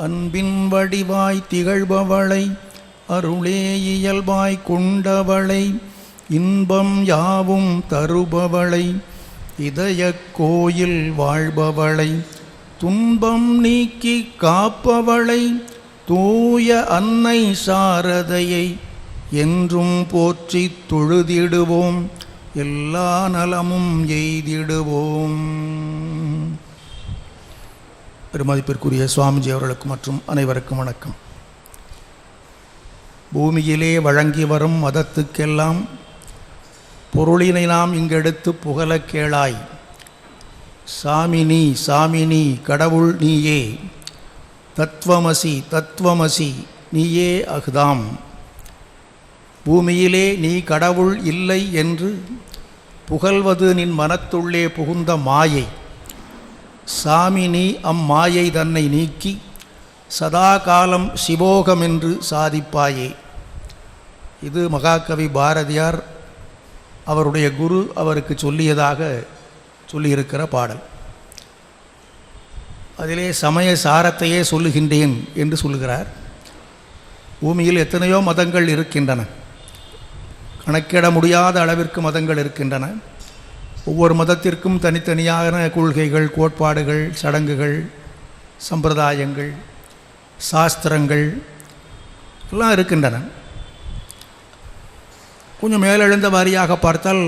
அன்பின் வடிவாய் திகழ்பவளை அருளே இயல்பாய் கொண்டவளை இன்பம் யாவும் தருபவளை இதயக் கோயில் வாழ்பவளை துன்பம் நீக்கி காப்பவளை தூய அன்னை சாரதையை என்றும் போற்றி தொழுதிடுவோம், எல்லா நலமும் எய்திடுவோம். பெருமதிப்பிற்குரிய சுவாமிஜி அவர்களுக்கு மற்றும் அனைவருக்கும் வணக்கம். பூமியிலே வழங்கி வரும் மதத்துக்கெல்லாம் பொருளினை நாம் இங்கெடுத்து புகழ கேளாய். சாமினி சாமினி கடவுள் நீயே, தத்துவமசி தத்துவமசி நீயே அகுதாம். பூமியிலே நீ கடவுள் இல்லை என்று புகழ்வது நின் மனத்துள்ளே புகுந்த மாயை. சாமினி அம்மாயை தன்னை நீக்கி சதா காலம் சிவோகம் என்று சாதிப்பாயே. இது மகாகவி பாரதியார் அவருடைய குரு அவருக்கு சொல்லியதாக சொல்லியிருக்கிற பாடல். அதிலே சமய சாரத்தையே சொல்லுகின்றேன் என்று சொல்லுகிறார். பூமியில் எத்தனையோ மதங்கள் இருக்கின்றன, கணக்கிட முடியாத அளவிற்கு மதங்கள் இருக்கின்றன. ஒவ்வொரு மதத்திற்கும் தனித்தனியான கொள்கைகள், கோட்பாடுகள், சடங்குகள், சம்பிரதாயங்கள், சாஸ்திரங்கள் எல்லாம் இருக்கின்றன. கொஞ்சம் மேலெழுந்த வாரியாக பார்த்தால்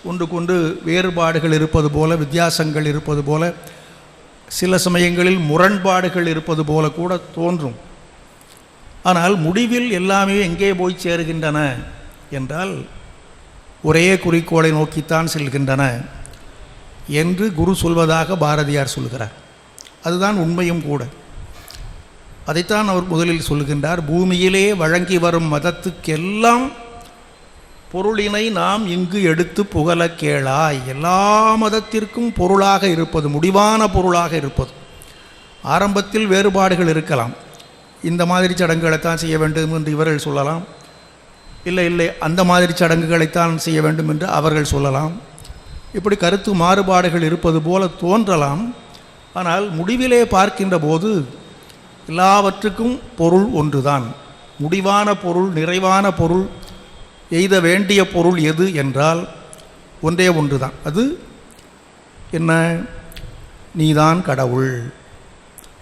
ஒன்றுக்கொன்று வேறுபாடுகள் இருப்பது போல, வித்தியாசங்கள் இருப்பது போல, சில சமயங்களில் முரண்பாடுகள் இருப்பது போல கூட தோன்றும். ஆனால் முடிவில் எல்லாமே எங்கே போய் சேருகின்றன என்றால் ஒரே குறிக்கோளை நோக்கித்தான் செல்கின்றன என்று குரு சொல்வதாக பாரதியார் சொல்கிறார். அதுதான் உண்மையும் கூட. அதைத்தான் அவர் முதலில் சொல்கின்றார். பூமியிலே வழங்கி வரும் மதத்துக்கெல்லாம் பொருளினை நாம் இங்கு எடுத்து புகழ கேளாய். எல்லா மதத்திற்கும் பொருளாக இருப்பது, முடிவான பொருளாக இருப்பது. ஆரம்பத்தில் வேறுபாடுகள் இருக்கலாம். இந்த மாதிரி சடங்குகளைத்தான் செய்ய வேண்டும் என்று இவர்கள் சொல்லலாம், இல்லை இல்லை அந்த மாதிரி சடங்குகளைத்தான் செய்ய வேண்டும் என்று அவர்கள் சொல்லலாம். இப்படி கருத்து மாறுபாடுகள் இருப்பது போல தோன்றலாம். ஆனால் முடிவிலே பார்க்கின்ற போது எல்லாவற்றுக்கும் பொருள் ஒன்றுதான். முடிவான பொருள், நிறைவான பொருள், எய்த வேண்டிய பொருள் எது என்றால் ஒன்றே ஒன்றுதான். அது என்ன? நீதான் கடவுள்.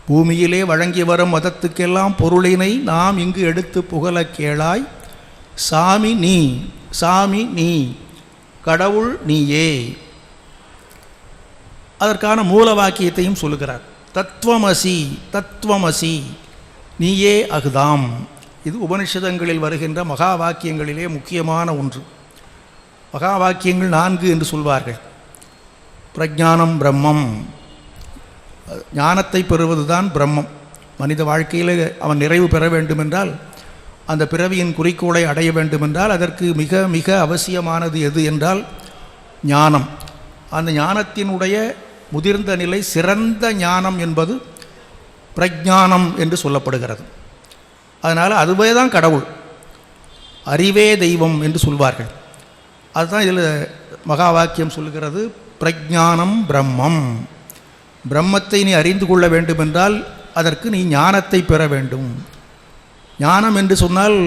பூமியிலே வழங்கி வரும் மதத்துக்கெல்லாம் பொருளினை நாம் இங்கு எடுத்து புகழ கேளாய். சாமி நீ, சாமி நீ, கடவுள் நீயே. அதற்கான மூல வாக்கியத்தையும் சொல்லுகிறார். தத்துவமசி தத்துவமசி நீயே அகுதாம். இது உபனிஷதங்களில் வருகின்ற மகா வாக்கியங்களிலே முக்கியமான ஒன்று. மகா வாக்கியங்கள் 4 என்று சொல்வார்கள். பிரஜானம் பிரம்மம், ஞானத்தை பெறுவதுதான் பிரம்மம். மனித வாழ்க்கையில் அவன் நிறைவு பெற வேண்டுமென்றால், அந்த பிறவியின் குறிக்கோளை அடைய வேண்டுமென்றால் அதற்கு மிக மிக அவசியமானது எது என்றால் ஞானம். அந்த ஞானத்தினுடைய முதிர்ந்த நிலை, சிறந்த ஞானம் என்பது பிரஜானம் என்று சொல்லப்படுகிறது. அதனால் அதுவே தான் கடவுள், அறிவே தெய்வம் என்று சொல்வார்கள். அதுதான் இதில் மகா வாக்கியம் சொல்லுகிறது. பிரஜானம் பிரம்மம். பிரம்மத்தை நீ அறிந்து கொள்ள வேண்டுமென்றால் அதற்கு நீ ஞானத்தை பெற வேண்டும். ஞானம் என்று சொன்னால்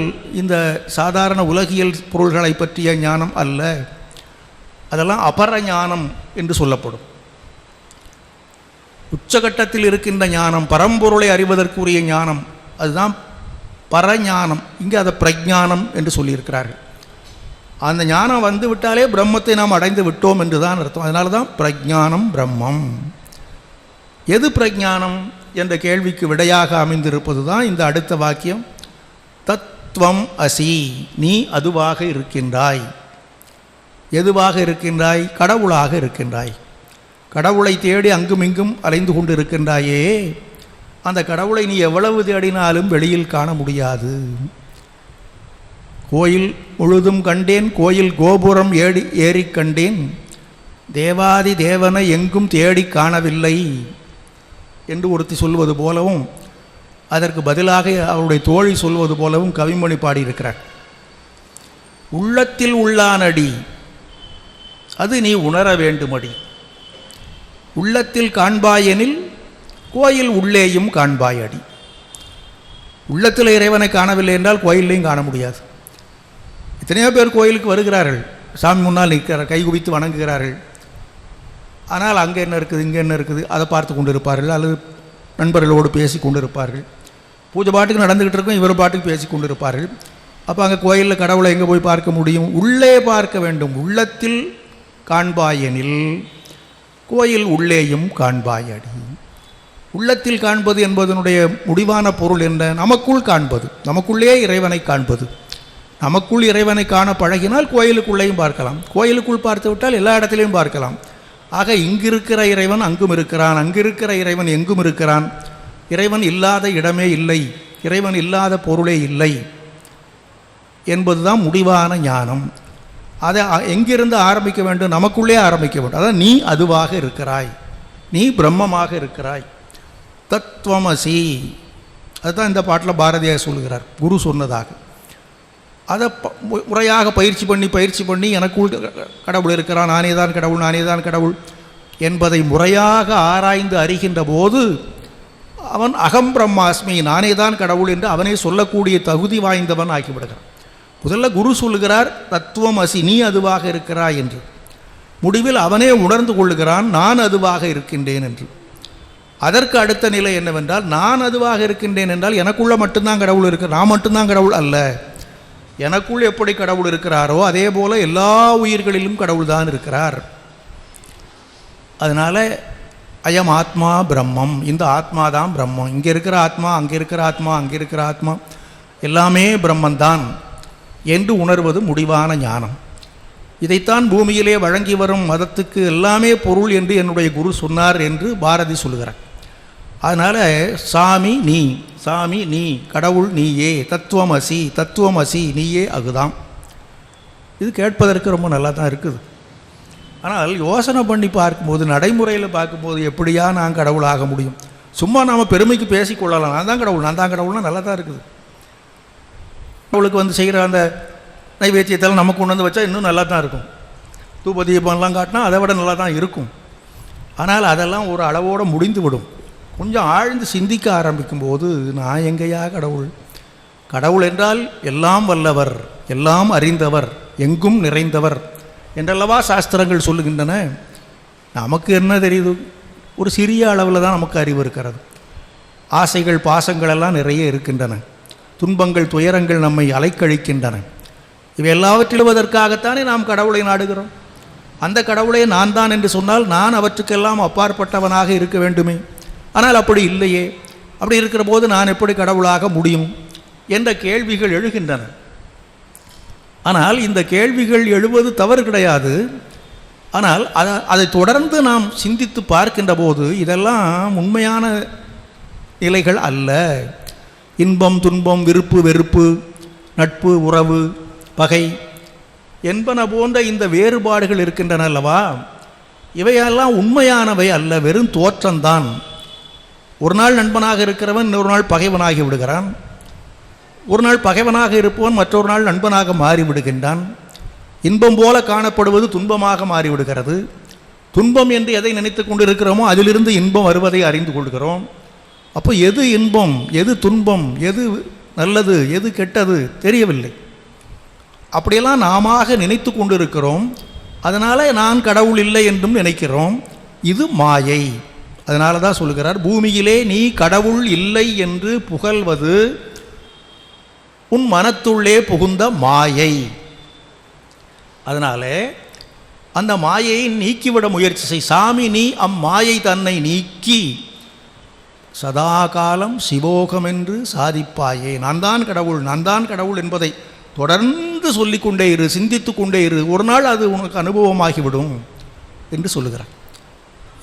இந்த சாதாரண உலகியல் பொருள்களை பற்றிய ஞானம் அல்ல. அதெல்லாம் அபர ஞானம் என்று சொல்லப்படும். உச்சகட்டத்தில் இருக்கின்ற ஞானம், பரம்பொருளை அறிவதற்குரிய ஞானம், அதுதான் பரஞானம். இங்கே அதை பிரஜானம் என்று சொல்லியிருக்கிறார்கள். அந்த ஞானம் வந்து விட்டாலே பிரம்மத்தை நாம் அடைந்து விட்டோம் என்று தான் அர்த்தம். அதனால தான் பிரஜானம் பிரம்மம். எது பிரஜானம் என்ற கேள்விக்கு விடையாக அமைந்திருப்பது தான் இந்த அடுத்த வாக்கியம். தத்துவம் அசி, நீ அதுவாக இருக்கின்றாய். எதுவாக இருக்கின்றாய்? கடவுளாக இருக்கின்றாய். கடவுளை தேடி அங்கும் இங்கும் அலைந்து கொண்டு இருக்கின்றாயே, அந்த கடவுளை நீ எவ்வளவு தேடினாலும் வெளியில் காண முடியாது. கோயில் முழுதும் கண்டேன், கோயில் கோபுரம் ஏறி கண்டேன், தேவாதி தேவனை எங்கும் தேடி காணவில்லை என்று ஒருத்தி சொல்வது போலவும், அதற்கு பதிலாக அவருடைய தோழி சொல்வது போலவும் கவிமணி பாடியிருக்கிறார். உள்ளத்தில் உள்ளானடி அது நீ உணர வேண்டுமடி. உள்ளத்தில் காண்பாயெனில் கோயில் உள்ளேயும் காண்பாயடி. உள்ளத்தில் இறைவனை காணவில்லை என்றால் கோயிலையும் காண முடியாது. எத்தனையோ பேர் கோயிலுக்கு வருகிறார்கள், சாமி முன்னால் நிற்கிறார், கை குவித்து வணங்குகிறார்கள். ஆனால் அங்கே என்ன இருக்குது, இங்கே என்ன இருக்குது, அதை பார்த்து கொண்டு இருப்பார்கள், அல்லது நண்பர்களோடு பேசி கொண்டு இருப்பார்கள். பூஜை பாட்டுக்கு நடந்துக்கிட்டு இருக்கும், இவர் பாட்டுக்கு பேசி கொண்டு இருப்பார்கள். அப்போ அங்கே கோயிலில் கடவுளை எங்கே போய் பார்க்க முடியும்? உள்ளே பார்க்க வேண்டும். உள்ளத்தில் காண்பாயெனில் கோயில் உள்ளேயும் காண்பாயடி. உள்ளத்தில் காண்பது என்பதனுடைய முடிவான பொருள் என்ன? நமக்குள் காண்பது, நமக்குள்ளே இறைவனை காண்பது. நமக்குள் இறைவனை காண பழகினால் கோயிலுக்குள்ளேயும் பார்க்கலாம், கோயிலுக்குள் பார்த்து விட்டால் எல்லா இடத்திலையும் பார்க்கலாம். ஆக இங்கிருக்கிற இறைவன் அங்கும் இருக்கிறான், அங்கிருக்கிற இறைவன் எங்கும் இருக்கிறான். இறைவன் இல்லாத இடமே இல்லை, இறைவன் இல்லாத பொருளே இல்லை என்பதுதான் முடிவான ஞானம். அதை எங்கிருந்து ஆரம்பிக்க வேண்டும்? நமக்குள்ளே ஆரம்பிக்க வேண்டும். அதான் நீ அதுவாக இருக்கிறாய், நீ பிரம்மமாக இருக்கிறாய், தத்துவமசி. அதுதான் இந்த பாட்டில் பாரதியார் சொல்கிறார், குரு சொன்னதாக. அதை முறையாக பயிற்சி பண்ணி எனக்குள் கடவுள் இருக்கிறான், நானே தான் கடவுள், நானே தான் கடவுள் என்பதை முறையாக ஆராய்ந்து அறிகின்ற போது அவன் அகம் பிரம்மாஸ்மி, நானே தான் கடவுள் என்று அவனே சொல்லக்கூடிய தகுதி வாய்ந்தவன் ஆகிவிடுகிறான். முதல்ல குரு சொல்லுகிறார் தத்துவமசி, நீ அதுவாக இருக்கிறாய் என்று. முடிவில் அவனே உணர்ந்து கொள்ளுகிறான், நான் அதுவாக இருக்கின்றேன் என்று. அதற்கு அடுத்த நிலை என்னவென்றால், நான் அதுவாக இருக்கின்றேன் என்றால் எனக்குள்ள மட்டும்தான் கடவுள் இருக்கிறார், நான் மட்டும்தான் கடவுள் அல்ல. எனக்குள் எப்படி கடவுள் இருக்கிறாரோ அதே போல எல்லா உயிர்களிலும் கடவுள் தான் இருக்கிறார். அதனால் அயம் ஆத்மா பிரம்மம், இந்த ஆத்மா தான் பிரம்மம். இங்கே இருக்கிற ஆத்மா, அங்கே இருக்கிற ஆத்மா, அங்கே இருக்கிற ஆத்மா எல்லாமே பிரம்மந்தான் என்று உணர்வது முடிவான ஞானம். இதைத்தான் பூமியிலே வழங்கி வரும் மதத்துக்கு எல்லாமே பொருள் என்று என்னுடைய குரு சொன்னார் என்று பாரதி சொல்லுகிறார். அதனால் சாமி நீ, சாமி நீ, கடவுள் நீயே, தத்துவமசி, தத்துவமசி நீயே, அதுதான். இது கேட்பதற்கு ரொம்ப நல்லா தான் இருக்குது. ஆனால் யோசனை பண்ணி பார்க்கும்போது, நடைமுறையில் பார்க்கும்போது எப்படியா நான் கடவுள் ஆக முடியும்? சும்மா நாம் பெருமைக்கு பேசிக்கொள்ளலாம், நான் தான் கடவுள், நான் தான் கடவுள்னா நல்லா தான் இருக்குது. கடவுளுக்கு வந்து செய்கிற அந்த நைவேத்தியத்தெல்லாம் நமக்கு கொண்டு வந்து வச்சா இன்னும் நல்லா தான் இருக்கும். தூப தீபம்லாம் காட்டினா அதை விட நல்லா தான் இருக்கும். ஆனால் அதெல்லாம் ஒரு அளவோடு முடிந்து விடும். கொஞ்சம் ஆழ்ந்து சிந்திக்க ஆரம்பிக்கும்போது, நான் எங்கேயா கடவுள்? கடவுள் என்றால் எல்லாம் வல்லவர், எல்லாம் அறிந்தவர், எங்கும் நிறைந்தவர் என்றல்லவா சாஸ்திரங்கள் சொல்லுகின்றன. நமக்கு என்ன தெரியுது? ஒரு சிறிய அளவில் தான் நமக்கு அறிவு இருக்கிறது. ஆசைகள் பாசங்கள் எல்லாம் நிறைய இருக்கின்றன. துன்பங்கள் துயரங்கள் நம்மை அலைக்கழிக்கின்றன. இவை எல்லாவற்றிலுவதற்காகத்தானே நாம் கடவுளை நாடுகிறோம். அந்த கடவுளை நான் தான் என்று சொன்னால் நான் அவற்றுக்கெல்லாம் அப்பாற்பட்டவனாக இருக்க வேண்டுமே. ஆனால் அப்படி இல்லையே. அப்படி இருக்கிற போது நான் எப்படி கடவுளாக முடியும் என்ற கேள்விகள் எழுகின்றன. ஆனால் இந்த கேள்விகள் எழுவது தவறு கிடையாது. ஆனால் அதை தொடர்ந்து நாம் சிந்தித்து பார்க்கின்ற போது இதெல்லாம் உண்மையான நிலைகள் அல்ல. இன்பம் துன்பம், விருப்பு வெறுப்பு, நட்பு உறவு, பகை என்பன போன்ற இந்த வேறுபாடுகள் இருக்கின்றன அல்லவா? இவையெல்லாம் உண்மையானவை அல்ல, வெறும் தோற்றம்தான். ஒரு நாள் நண்பனாக இருக்கிறவன் இன்னொரு நாள் பகைவனாகி விடுகிறான். ஒரு நாள் பகைவனாக இருப்பவன் மற்றொரு நாள் நண்பனாக மாறிவிடுகின்றான். இன்பம் போல காணப்படுவது துன்பமாக மாறிவிடுகிறது. துன்பம் என்று எதை நினைத்து கொண்டு இருக்கிறோமோ அதிலிருந்து இன்பம் வருவதை அறிந்து கொள்கிறோம். அப்போ எது இன்பம், எது துன்பம், எது நல்லது, எது கெட்டது தெரியவில்லை. அப்படியெல்லாம் நாம நினைத்து கொண்டு இருக்கிறோம். அதனால் நான் கடவுள் இல்லை என்றும் நினைக்கிறோம். இது மாயை. அதனால தான் சொல்கிறார், பூமியிலே நீ கடவுள் இல்லை என்று புகழ்வது உன் மனத்துள்ளே புகுந்த மாயை. அதனால அந்த மாயையை நீக்கிவிட முயற்சி செய். சாமி நீ அம்மாயை தன்னை நீக்கி சதா காலம் சிவோகம் என்று சாதிப்பாயே. நான் தான் கடவுள், நான் தான் கடவுள் என்பதை தொடர்ந்து சொல்லிக்கொண்டே இரு, சிந்தித்து கொண்டே இரு. ஒரு நாள் அது உனக்கு அனுபவமாகிவிடும் என்று சொல்லுகிறார்.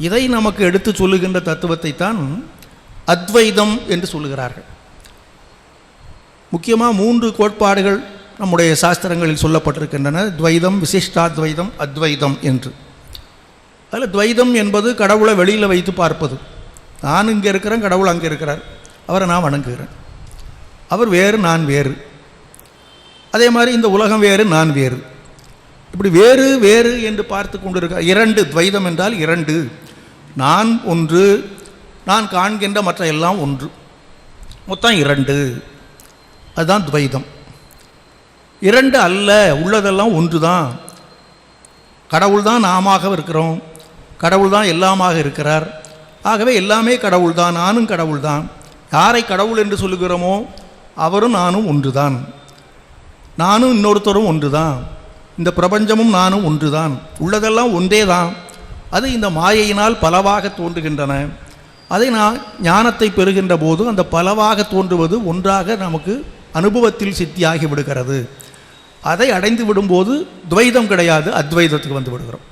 இதை நமக்கு எடுத்து சொல்லுகின்ற தத்துவத்தை தான் அத்வைதம் என்று சொல்லுகிறார்கள். முக்கியமாக 3 கோட்பாடுகள் நம்முடைய சாஸ்திரங்களில் சொல்லப்பட்டிருக்கின்றன. துவைதம், விசிஷ்டாத்வைதம், அத்வைதம் என்று. அதில் துவைதம் என்பது கடவுளை வெளியில் வைத்து பார்ப்பது. நான் இங்கே இருக்கிறேன், கடவுள் அங்கே இருக்கிறார், அவரை நான் வணங்குகிறேன். அவர் வேறு, நான் வேறு. அதே மாதிரி இந்த உலகம் வேறு, நான் வேறு. இப்படி வேறு வேறு என்று பார்த்து கொண்டிருக்க 2 துவைதம் என்றால் 2. நான் ஒன்று, நான் காண்கின்ற மற்ற எல்லாம் ஒன்று, மொத்தம் 2. அதுதான் துவைதம். இரண்டு அல்ல, உள்ளதெல்லாம் ஒன்று தான். கடவுள் தான் நாமாக இருக்கிறோம், கடவுள் தான் எல்லாமாக இருக்கிறார். ஆகவே எல்லாமே கடவுள் தான், நானும் கடவுள் தான். யாரை கடவுள் என்று சொல்லுகிறோமோ அவரும் நானும் ஒன்று தான். நானும் இன்னொருத்தரும் ஒன்று தான். இந்த பிரபஞ்சமும் நானும் ஒன்று தான். உள்ளதெல்லாம் ஒன்றே தான். அது இந்த மாயையினால் பலவாக தோன்றுகின்றன. அதை நான் ஞானத்தை பெறுகின்ற போது அந்த பலவாக தோன்றுவது ஒன்றாக நமக்கு அனுபவத்தில் சித்தியாகி விடுகிறது. அதை அடைந்து விடும்போது துவைதம் கிடையாது, அத்வைதத்துக்கு வந்து விடுகிறோம்.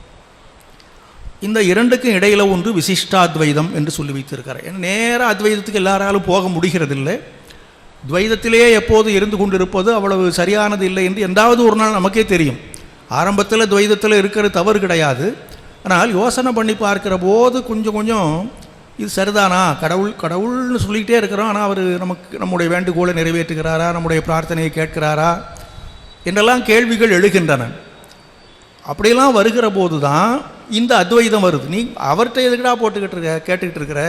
இந்த இரண்டுக்கும் இடையில் ஒன்று விசிஷ்டாத்வைதம் என்று சொல்லி வைத்திருக்கிறார். ஏன்னா நேராக அத்வைதத்துக்கு எல்லாராலும் போக முடிகிறதில்லை. துவைதத்திலேயே எப்போது இருந்து கொண்டிருப்பது அவ்வளவு சரியானது இல்லை என்று எந்தாவது ஒரு நாள் நமக்கே தெரியும். ஆரம்பத்தில் துவைதத்தில் இருக்கிற தவறு கிடையாது. ஆனால் யோசனை பண்ணி பார்க்கிற போது கொஞ்சம் கொஞ்சம் இது சரிதானா, கடவுள்னு சொல்லிக்கிட்டே இருக்கிறோம், ஆனால் அவர் நம்முடைய வேண்டுகோளை நிறைவேற்றுகிறாரா, நம்முடைய பிரார்த்தனையை கேட்கிறாரா என்றெல்லாம் கேள்விகள் எழுகின்றன. அப்படியெல்லாம் வருகிற போது தான் இந்த அத்வைதம் வருது. நீ அவர்கிட்ட எதுக்கடா கேட்டுக்கிட்டு இருக்கிற,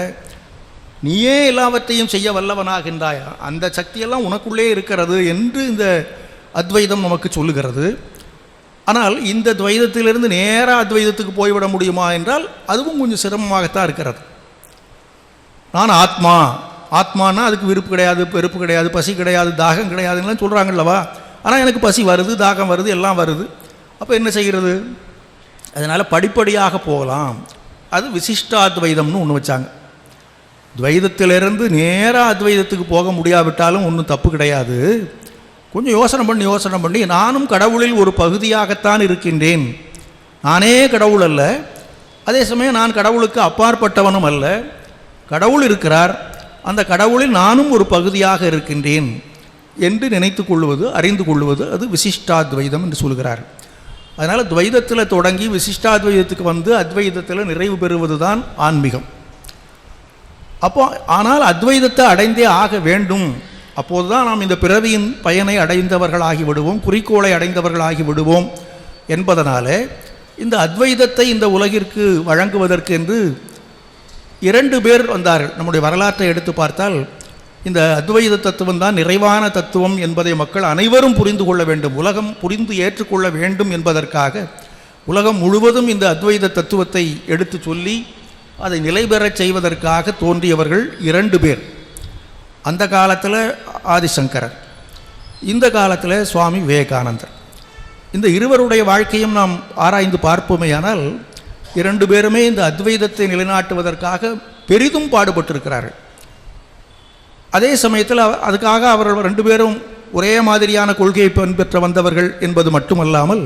நீயே எல்லாவற்றையும் செய்ய வல்லவனாகின்றாயா, அந்த சக்தியெல்லாம் உனக்குள்ளே இருக்கிறது என்று இந்த அத்வைதம் நமக்கு சொல்லுகிறது. ஆனால் இந்த துவைதத்திலிருந்து நேராக அத்வைதத்துக்கு போய்விட முடியுமா என்றால் அதுவும் கொஞ்சம் சிரமமாகத்தான் இருக்கிறது. நான் ஆத்மானா அதுக்கு விருப்பு கிடையாது, வெறுப்பு கிடையாது, பசி கிடையாது, தாகம் கிடையாதுலாம் சொல்கிறாங்கல்லவா. ஆனால் எனக்கு பசி வருது, தாகம் வருது, எல்லாம் வருது. அப்போ என்ன செய்கிறது? அதனால் படிப்படியாக போகலாம். அது விசிஷ்டாத்வைதம்னு ஒன்று வச்சாங்க. துவைதத்திலிருந்து நேராக அத்வைதத்துக்கு போக முடியாவிட்டாலும் ஒன்றும் தப்பு கிடையாது. கொஞ்சம் யோசனை பண்ணி நானும் கடவுளில் ஒரு பகுதியாகத்தான் இருக்கின்றேன். நானே கடவுள் அல்ல, அதே சமயம் நான் கடவுளுக்கு அப்பாற்பட்டவனும் அல்ல. கடவுள் இருக்கிறார், அந்த கடவுளில் நானும் ஒரு பகுதியாக இருக்கின்றேன் என்று நினைத்து கொள்வது, அறிந்து கொள்வது அது விசிஷ்டாத்வைதம் என்று சொல்கிறார். அதனால் துவைதத்தில் தொடங்கி விசிஷ்டாத்வைதத்துக்கு வந்து அத்வைதத்தில் நிறைவு பெறுவது தான் ஆன்மீகம். அப்போ ஆனால் அத்வைதத்தை அடைந்தே ஆக வேண்டும். அப்போது தான் நாம் இந்த பிறவியின் பயனை அடைந்தவர்களாகி விடுவோம், குறிக்கோளை அடைந்தவர்களாகி விடுவோம் என்பதனால இந்த அத்வைதத்தை இந்த உலகிற்கு வழங்குவதற்கு என்று 2 பேர் வந்தார்கள். நம்முடைய வரலாற்றை எடுத்து பார்த்தால் இந்த அத்வைத தத்துவம் தான் நிறைவான தத்துவம் என்பதை மக்கள் அனைவரும் புரிந்து கொள்ள வேண்டும், உலகம் புரிந்து ஏற்றுக்கொள்ள வேண்டும் என்பதற்காக உலகம் முழுவதும் இந்த அத்வைத தத்துவத்தை எடுத்து சொல்லி அதை நிலை பெறச் செய்வதற்காக தோன்றியவர்கள் 2 பேர். அந்த காலத்தில் ஆதிசங்கரர், இந்த காலத்தில் சுவாமி விவேகானந்தர். இந்த இருவருடைய வாழ்க்கையும் நாம் ஆராய்ந்து பார்ப்போமேயானால் 2 பேருமே இந்த அத்வைதத்தை நிலைநாட்டுவதற்காக பெரிதும் பாடுபட்டிருக்கிறார்கள். அதே சமயத்தில் அதுக்காக அவர்கள் 2 பேரும் ஒரே மாதிரியான கொள்கையை பின்பற்ற வந்தவர்கள் என்பது மட்டுமல்லாமல்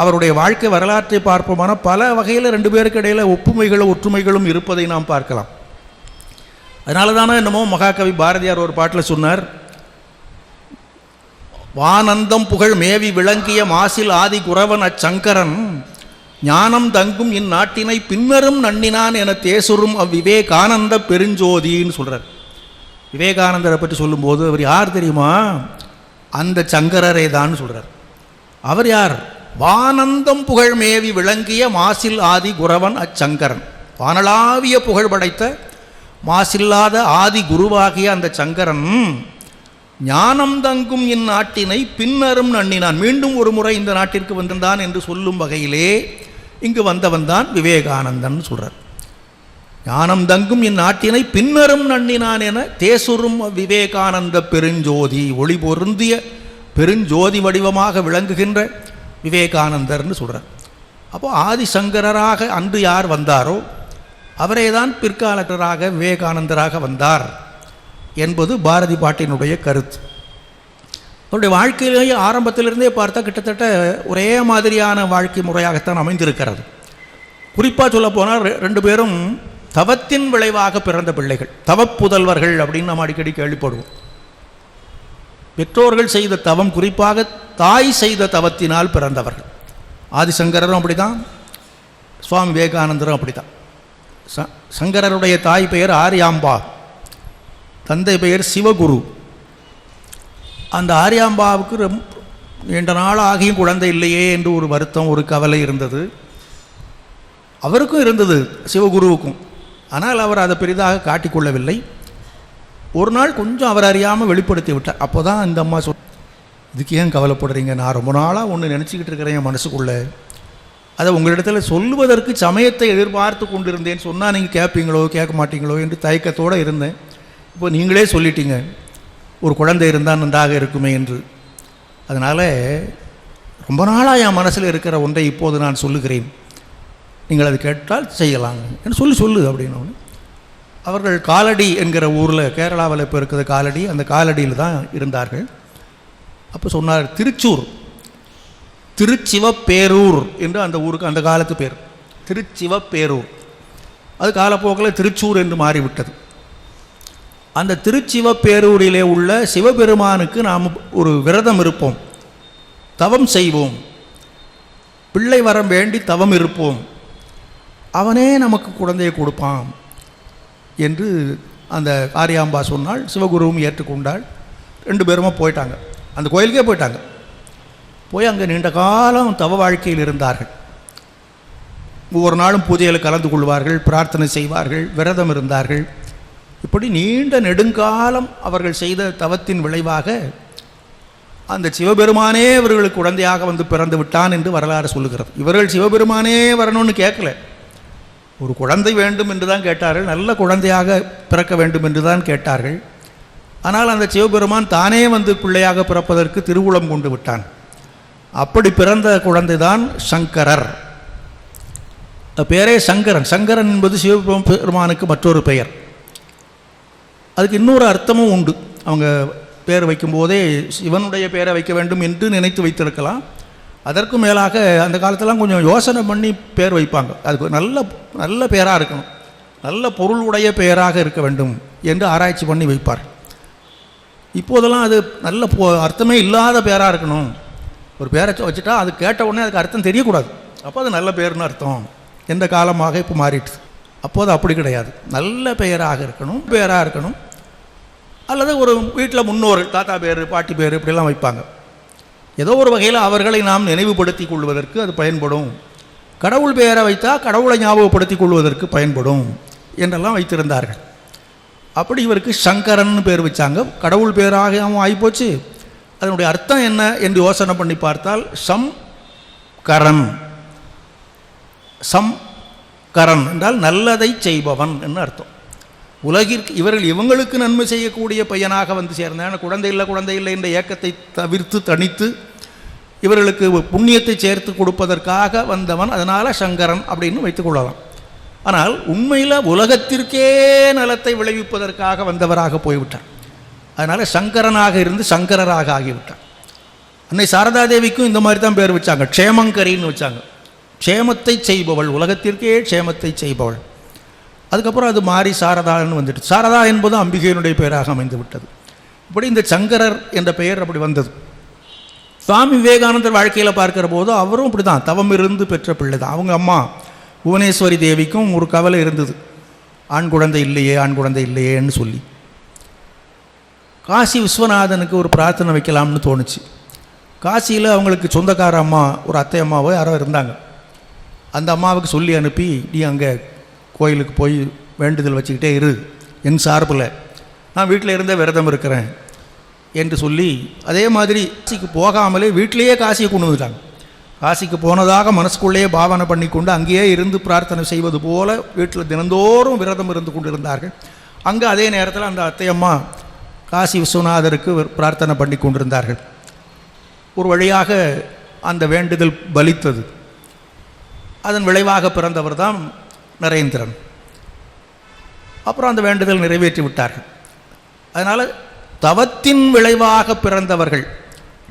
அவருடைய வாழ்க்கை வரலாற்றை பார்ப்போமான பல வகையில் 2 பேருக்கு இடையில் ஒப்புமைகளும் ஒற்றுமைகளும் இருப்பதை நாம் பார்க்கலாம். அதனால தானே என்னமோ மகாகவி பாரதியார் ஒரு பாட்டில் சொன்னார், வானந்தம் புகழ் மேவி விளங்கிய மாசில் ஆதி குரவன் அச்சங்கரன் ஞானம் தங்கும் இந்நாட்டினை பின்னரும் நன்னினான் என தேசுரும் அவ்விவேகானந்த பெருஞ்சோதின்னு சொல்கிறார். விவேகானந்தரை பற்றி சொல்லும்போது அவர் யார் தெரியுமா? அந்த சங்கரரே தான் சொல்கிறார். அவர் யார்? வானந்தம் புகழ் மேவி விளங்கிய மாசில் ஆதி குரவன் அச்சங்கரன். வானளாவிய புகழ் படைத்த மாசில்லாத ஆதி குருவாகிய அந்த சங்கரன் ஞானம் தங்கும் இந்நாட்டினை பின்னரும் நன்னினான், மீண்டும் ஒரு முறை இந்த நாட்டிற்கு வந்திருந்தான் என்று சொல்லும் வகையிலே இங்கு வந்தவன் தான் விவேகானந்தன் சொல்கிறார். ஞானம் தங்கும் இந்நாட்டினை பின்னரும் நன்னினான் என தேசுரும் விவேகானந்த பெருஞ்சோதி, ஒளி பொருந்திய பெருஞ்சோதி வடிவமாக விளங்குகின்ற விவேகானந்தர்னு சொல்கிறார். அப்போ ஆதிசங்கரராக அன்று யார் வந்தாரோ அவரே தான் பிற்காலத்தராக விவேகானந்தராக வந்தார் என்பது பாரதி பாட்டினுடைய கருத்து. அவருடைய வாழ்க்கையிலேயே ஆரம்பத்திலிருந்தே பார்த்தா கிட்டத்தட்ட ஒரே மாதிரியான வாழ்க்கை முறையாகத்தான் அமைந்திருக்கிறது. குறிப்பாக சொல்ல போனால் 2 பேரும் தவத்தின் விளைவாக பிறந்த பிள்ளைகள், தவப்புதல்வர்கள் அப்படின்னு நம்ம அடிக்கடி கேள்விப்படுவோம். பெற்றோர்கள் செய்த தவம், குறிப்பாக தாய் செய்த தவத்தினால் பிறந்தவர்கள். ஆதிசங்கரரும் அப்படிதான், சுவாமி விவேகானந்தரும் அப்படிதான். சங்கரருடைய தாய் பெயர் ஆரியாம்பா, தந்தை பெயர் சிவகுரு. அந்த ஆரியாம்பாவுக்கு நீண்ட நாள் ஆகியும் குழந்தை இல்லையே என்று ஒரு வருத்தம், ஒரு கவலை இருந்தது. அவருக்கும் இருந்தது, சிவகுருவுக்கும். ஆனால் அவர் அதை பெரிதாக காட்டிக்கொள்ளவில்லை. ஒரு நாள் கொஞ்சம் அவர் அறியாமல் வெளிப்படுத்தி விட்டார். அப்போ தான் இந்த அம்மா இதுக்கு ஏன் கவலைப்படுறீங்க, நான் ரொம்ப நாளாக ஒன்று நினச்சிக்கிட்டு இருக்கிறேன் என் மனசுக்குள்ளே, அதை உங்களிடத்தில் சொல்லுவதற்கு சமயத்தை எதிர்பார்த்து கொண்டிருந்தேன், சொன்னால் நீங்கள் கேட்பீங்களோ கேட்க மாட்டீங்களோ என்று தயக்கத்தோடு இருந்தேன். இப்போ நீங்களே சொல்லிட்டீங்க ஒரு குழந்தை இருந்தால் நன்றாக இருக்குமே என்று. அதனால் ரொம்ப நாளாக என் மனசில் இருக்கிற ஒன்றை இப்போது நான் சொல்லுகிறேன், நீங்கள் அது கேட்டால் செய்யலாம் என்று சொல்லு அப்படின்னு. அவர்கள் காலடி என்கிற ஊரில், கேரளாவில் இப்போ இருக்கிற காலடி, அந்த காலடியில் தான் இருந்தார்கள். அப்போ சொன்னார், திருச்சூர், திருச்சிவப்பேரூர் என்று அந்த ஊருக்கு அந்த காலத்து பேர் திருச்சிவப்பேரூர். அது காலப்போக்கில் திருச்சூர் என்று மாறிவிட்டது. அந்த திருச்சிவப்பேரூரிலே உள்ள சிவபெருமானுக்கு நாம் ஒரு விரதம் இருப்போம், தவம் செய்வோம், பிள்ளை வரம் வேண்டி தவம் இருப்போம், அவனே நமக்கு குழந்தையை கொடுப்பான் என்று அந்த காரியாம்பா சொன்னால். சிவகுருவும் ஏற்றுக்கொண்டாள். 2 பேருமா போயிட்டாங்க, அந்த கோயிலுக்கே போயிட்டாங்க. போய் அங்கே நீண்ட காலம் தவ வாழ்க்கையில் இருந்தார்கள். ஒவ்வொரு நாளும் பூஜையில் கலந்து கொள்வார்கள், பிரார்த்தனை செய்வார்கள், விரதம் இருந்தார்கள். இப்படி நீண்ட நெடுங்காலம் அவர்கள் செய்த தவத்தின் விளைவாக அந்த சிவபெருமானே இவர்களுக்கு குழந்தையாக வந்து பிறந்து விட்டான் என்று வரலாறு சொல்லுகிறது. இவர்கள் சிவபெருமானே வரணும்னு கேட்கல, ஒரு குழந்தை வேண்டும் என்று தான் கேட்டார்கள், நல்ல குழந்தையாக பிறக்க வேண்டும் என்று தான் கேட்டார்கள். ஆனால் அந்த சிவபெருமான் தானே வந்து பிள்ளையாக பிறப்பதற்கு திருவுளம் கொண்டு விட்டான். அப்படி பிறந்த குழந்தை தான் சங்கரர். பேரே சங்கரன். சங்கரன் என்பது சிவபெருமானுக்கு மற்றொரு பெயர். அதுக்கு இன்னொரு அர்த்தமும் உண்டு. அவங்க பேர் வைக்கும்போதே சிவனுடைய பேரை வைக்க வேண்டும் என்று நினைத்து வைத்திருக்கலாம். அதற்கும் மேலாக அந்த காலத்திலாம் கொஞ்சம் யோசனை பண்ணி பேர் வைப்பாங்க. அதுக்கு நல்ல பேராக இருக்கணும், நல்ல பொருள் உடைய பெயராக இருக்க வேண்டும் என்று ஆராய்ச்சி பண்ணி வைப்பார். இப்போதெல்லாம் அது நல்ல அர்த்தமே இல்லாத பேராக இருக்கணும். ஒரு பேரை வச்சுட்டா அது கேட்ட உடனே அதுக்கு அர்த்தம் தெரியக்கூடாது, அப்போ அது நல்ல பேர்னு அர்த்தம் எந்த காலமாக இப்போ மாறிடுது. அப்போது அப்படி கிடையாது, நல்ல பெயராக இருக்கணும். அல்லது ஒரு வீட்டில் முன்னோர்கள், தாத்தா பேர், பாட்டி பேர் இப்படிலாம் வைப்பாங்க. ஏதோ ஒரு வகையில் அவர்களை நாம் நினைவுபடுத்தி கொள்வதற்கு அது பயன்படும். கடவுள் பெயரை வைத்தால் கடவுளை ஞாபகப்படுத்தி கொள்வதற்கு பயன்படும் என்றெல்லாம் வைத்திருந்தார்கள். அப்படி இவருக்கு சங்கரன் பேர் வச்சாங்க. கடவுள் பேராகவும் ஆகிப்போச்சு. அதனுடைய அர்த்தம் என்ன என்று யோசனை பண்ணி பார்த்தால் சம்கரன். சம்கரன் என்றால் நல்லதை செய்பவன் என்று அர்த்தம். உலகிற்கு இவங்களுக்கு நன்மை செய்யக்கூடிய பையனாக வந்து சேர்ந்தான். குழந்தை இல்லை என்ற ஏக்கத்தை தணித்து இவர்களுக்கு புண்ணியத்தை சேர்த்து கொடுப்பதற்காக வந்தவன். அதனால் சங்கரன் அப்படின்னு வைத்துக்கொள்ளலாம். ஆனால் உண்மையில் உலகத்திற்கே நலத்தை விளைவிப்பதற்காக வந்தவராக போய்விட்டார். அதனால் சங்கரனாக இருந்து சங்கரராக ஆகிவிட்டார். அன்னை சாரதாதேவிக்கும் இந்த மாதிரி தான் பேர் வச்சாங்க, க்ஷேமங்கரின்னு வச்சாங்க. க்ஷேமத்தை செய்பவள், உலகத்திற்கே க்ஷேமத்தை செய்பவள். அதுக்கப்புறம் அது மாறி சாரதான்னு வந்துட்டு, சாரதா என்பது அம்பிகையினுடைய பெயராக அமைந்து விட்டது. இப்படி இந்த சங்கரர் என்ற பெயர் அப்படி வந்தது. சுவாமி விவேகானந்தர் வாழ்க்கையில் பார்க்கிற போது அவரும் இப்படி தான் தவம் இருந்து பெற்ற பிள்ளை தான். அவங்க அம்மா புவனேஸ்வரி தேவிக்கும் ஒரு கவலை இருந்தது, ஆண் குழந்தை இல்லையேன்னு சொல்லி. காசி விஸ்வநாதனுக்கு ஒரு பிரார்த்தனை வைக்கலாம்னு தோணுச்சு. காசியில் அவங்களுக்கு சொந்தக்கார அம்மா, ஒரு அத்தை அம்மாவோ யாரோ இருந்தாங்க. அந்த அம்மாவுக்கு சொல்லி அனுப்பி, நீ அங்கே கோயிலுக்கு போய் வேண்டுதல் வச்சுக்கிட்டே இரு, என் சார்பில் நான் வீட்டில் இருந்தே விரதம் இருக்கிறேன் என்று சொல்லி, அதே மாதிரி காசிக்கு போகாமலே வீட்டிலேயே காசியை கொண்டு வந்துட்டாங்க. காசிக்கு போனதாக மனசுக்குள்ளேயே பாவனை பண்ணி கொண்டு அங்கேயே இருந்து பிரார்த்தனை செய்வது போல வீட்டில் தினந்தோறும் விரதம் இருந்து கொண்டு இருந்தார்கள். அங்கே அதே நேரத்தில் அந்த அத்தையம்மா காசி விஸ்வநாதருக்கு பிரார்த்தனை பண்ணி கொண்டிருந்தார்கள். ஒரு வழியாக அந்த வேண்டுதல் பலித்தது. அதன் விளைவாக பிறந்தவர் தான் நரேந்திரன். அப்புறம் அந்த வேண்டுதல் நிறைவேற்றி விட்டார்கள். அதனால் தவத்தின் விளைவாக பிறந்தவர்கள்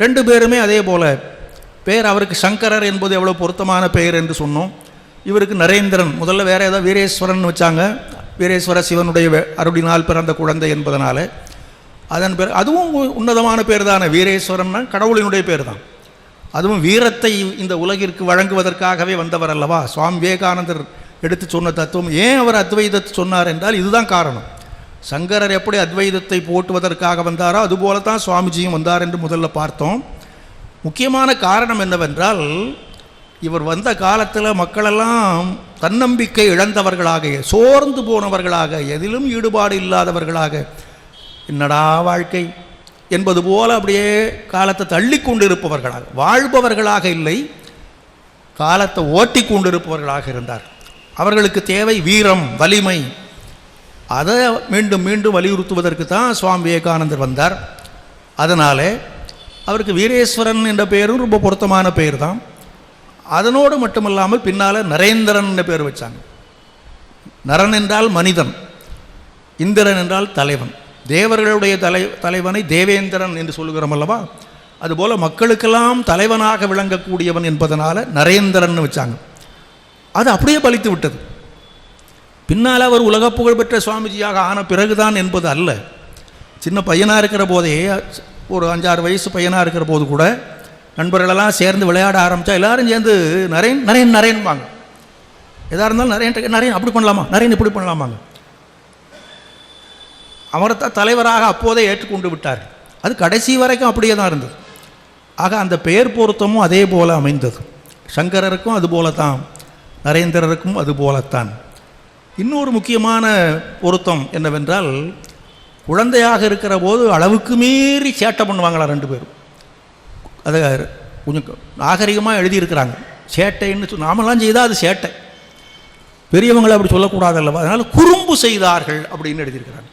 2 பேருமே அதே போல் பெயர். அவருக்கு சங்கரர் என்பது எவ்வளோ பொருத்தமான பெயர் என்று சொன்னோம். இவருக்கு நரேந்திரன். முதல்ல வேறு ஏதாவது வீரேஸ்வரன் வச்சாங்க, வீரேஸ்வர சிவனுடைய அருளினால் பிறந்த குழந்தை என்பதனால. அதன் பேர் அதுவும் உன்னதமான பேர் தானே. வீரேஸ்வரன்னா கடவுளினுடைய பேர் தான். அதுவும் வீரத்தை இந்த உலகிற்கு வழங்குவதற்காகவே வந்தவர் அல்லவா. சுவாமி விவேகானந்தர் எடுத்து சொன்ன தத்துவம். ஏன் அவர் அத்வைதத்தை சொன்னார் என்றால் இதுதான் காரணம். சங்கரர் எப்படி அத்வைதத்தை போட்டுவதற்காக வந்தாரோ அதுபோல தான் சுவாமிஜியும் வந்தார் என்று முதல்ல பார்த்தோம். முக்கியமான காரணம் என்னவென்றால், இவர் வந்த காலத்தில் மக்களெல்லாம் தன்னம்பிக்கை இழந்தவர்களாக, சோர்ந்து போனவர்களாக, எதிலும் ஈடுபாடு இல்லாதவர்களாக, என்னடா வாழ்க்கை என்பது போல அப்படியே காலத்தை தள்ளி கொண்டிருப்பவர்களாக, வாழ்பவர்களாக இல்லை, காலத்தை ஓட்டி கொண்டிருப்பவர்களாக இருந்தார். அவர்களுக்கு தேவை வீரம், வலிமை. அதை மீண்டும் மீண்டும் வலியுறுத்துவதற்கு தான் சுவாமி விவேகானந்தர் வந்தார். அதனால் அவருக்கு வீரேஸ்வரன் என்ற பெயரும் ரொம்ப பொருத்தமான பெயர் தான். அதனோடு மட்டுமல்லாமல் பின்னால் நரேந்திரன் என்ற பேர் வச்சாங்க. நரன் என்றால் மனிதன், இந்திரன் என்றால் தலைவன். தேவர்களுடைய தலைவனை தேவேந்திரன் என்று சொல்லுகிறோம் அல்லவா, அதுபோல் மக்களுக்கெல்லாம் தலைவனாக விளங்கக்கூடியவன் என்பதனால் நரேந்திரன் வச்சாங்க. அது அப்படியே பலித்து விட்டது. பின்னால் அவர் உலக புகழ்பெற்ற சுவாமிஜியாக ஆன பிறகுதான் என்பது அல்ல. சின்ன பையனாக இருக்கிற போதே, ஒரு 5-6 வயசு பையனாக இருக்கிற போது கூட நண்பர்களெல்லாம் சேர்ந்து விளையாட ஆரம்பித்தா எல்லாரும் சேர்ந்து நரேன் நரேன் நரேன்பாங்க. எதாக இருந்தாலும் நரேன் நரேன் அப்படி பண்ணலாமா, நரேன் இப்படி பண்ணலாமாங்க. அவரைத்தான் தலைவராக அப்போதே ஏற்றுக்கொண்டு விட்டார். அது கடைசி வரைக்கும் அப்படியே தான் இருந்தது. ஆக அந்த பெயர் பொருத்தமும் அதே போல் அமைந்தது. சங்கரருக்கும் அதுபோல தான், நரேந்திரருக்கும் அதுபோலத்தான். இன்னொரு முக்கியமான பொருத்தம் என்னவென்றால், குழந்தையாக இருக்கிற போது அளவுக்கு மீறி சேட்டை பண்ணுவாங்களா 2 பேரும். அதை கொஞ்சம் நாகரிகமாக எழுதியிருக்கிறாங்க. சேட்டைன்னு நாமெல்லாம் செய்தால் அது சேட்டை, பெரியவங்களை அப்படி சொல்லக்கூடாது அல்லவா, அதனால் குறும்பு செய்தார்கள் அப்படின்னு எழுதியிருக்கிறாங்க.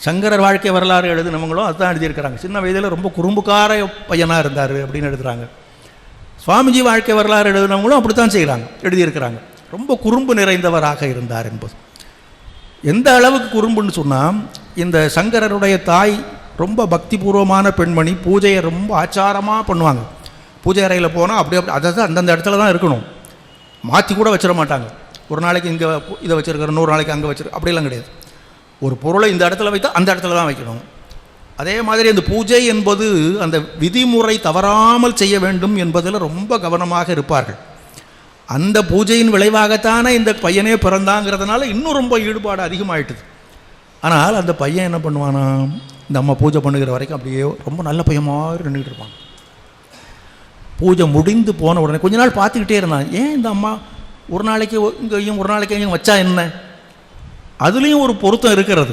சங்கரர் வாழ்க்கை வரலாறு எழுதினவங்களும் அதுதான் எழுதியிருக்கிறாங்க. சின்ன வயதில் ரொம்ப குறும்புக்கார பையனாக இருந்தார் அப்படின்னு எழுதுகிறாங்க. சுவாமிஜி வாழ்க்கை வரலாறு எழுதினவங்களும் அப்படித்தான் செய்கிறாங்க, எழுதியிருக்கிறாங்க. ரொம்ப குறும்பு நிறைந்தவராக இருந்தார் என்பது. எந்த அளவுக்கு குறும்புன்னு சொன்னால், இந்த சங்கரருடைய தாய் ரொம்ப பக்திபூர்வமான பெண்மணி. பூஜையை ரொம்ப ஆச்சாரமாக பண்ணுவாங்க. பூஜை அறையில் போனால் அப்படி அதை தான் அந்தந்த இடத்துல தான் இருக்கணும், மாற்றி கூட வச்சிட மாட்டாங்க. ஒரு நாளைக்கு இங்கே இதை வச்சுருக்கிற, 100 நாளைக்கு அங்கே வச்சுருக்க, அப்படிலாம் கிடையாது. ஒரு பொருளை இந்த இடத்துல வைத்தால் அந்த இடத்துல தான் வைக்கணும். அதே மாதிரி அந்த பூஜை என்பது அந்த விதிமுறை தவறாமல் செய்ய வேண்டும் என்பதில் ரொம்ப கவனமாக இருப்பார்கள். அந்த பூஜையின் விளைவாகத்தானே இந்த பையனே பிறந்தாங்கிறதுனால இன்னும் ரொம்ப ஈடுபாடு அதிகமாகிட்டுது. ஆனால் அந்த பையன் என்ன பண்ணுவானா, இந்த அம்மா பூஜை பண்ணுகிற வரைக்கும் அப்படியே ரொம்ப நல்ல பையன் மாதிரி நின்றுட்டு இருப்பாங்க. பூஜை முடிந்து போன உடனே கொஞ்ச நாள் பார்த்துக்கிட்டே இருந்தான். ஏன் இந்த அம்மா ஒரு நாளைக்கு இங்கேயும் ஒரு நாளைக்கு இங்கேயும் வச்சா என்ன? அதுலேயும் ஒரு பொருத்தம் இருக்கிறது.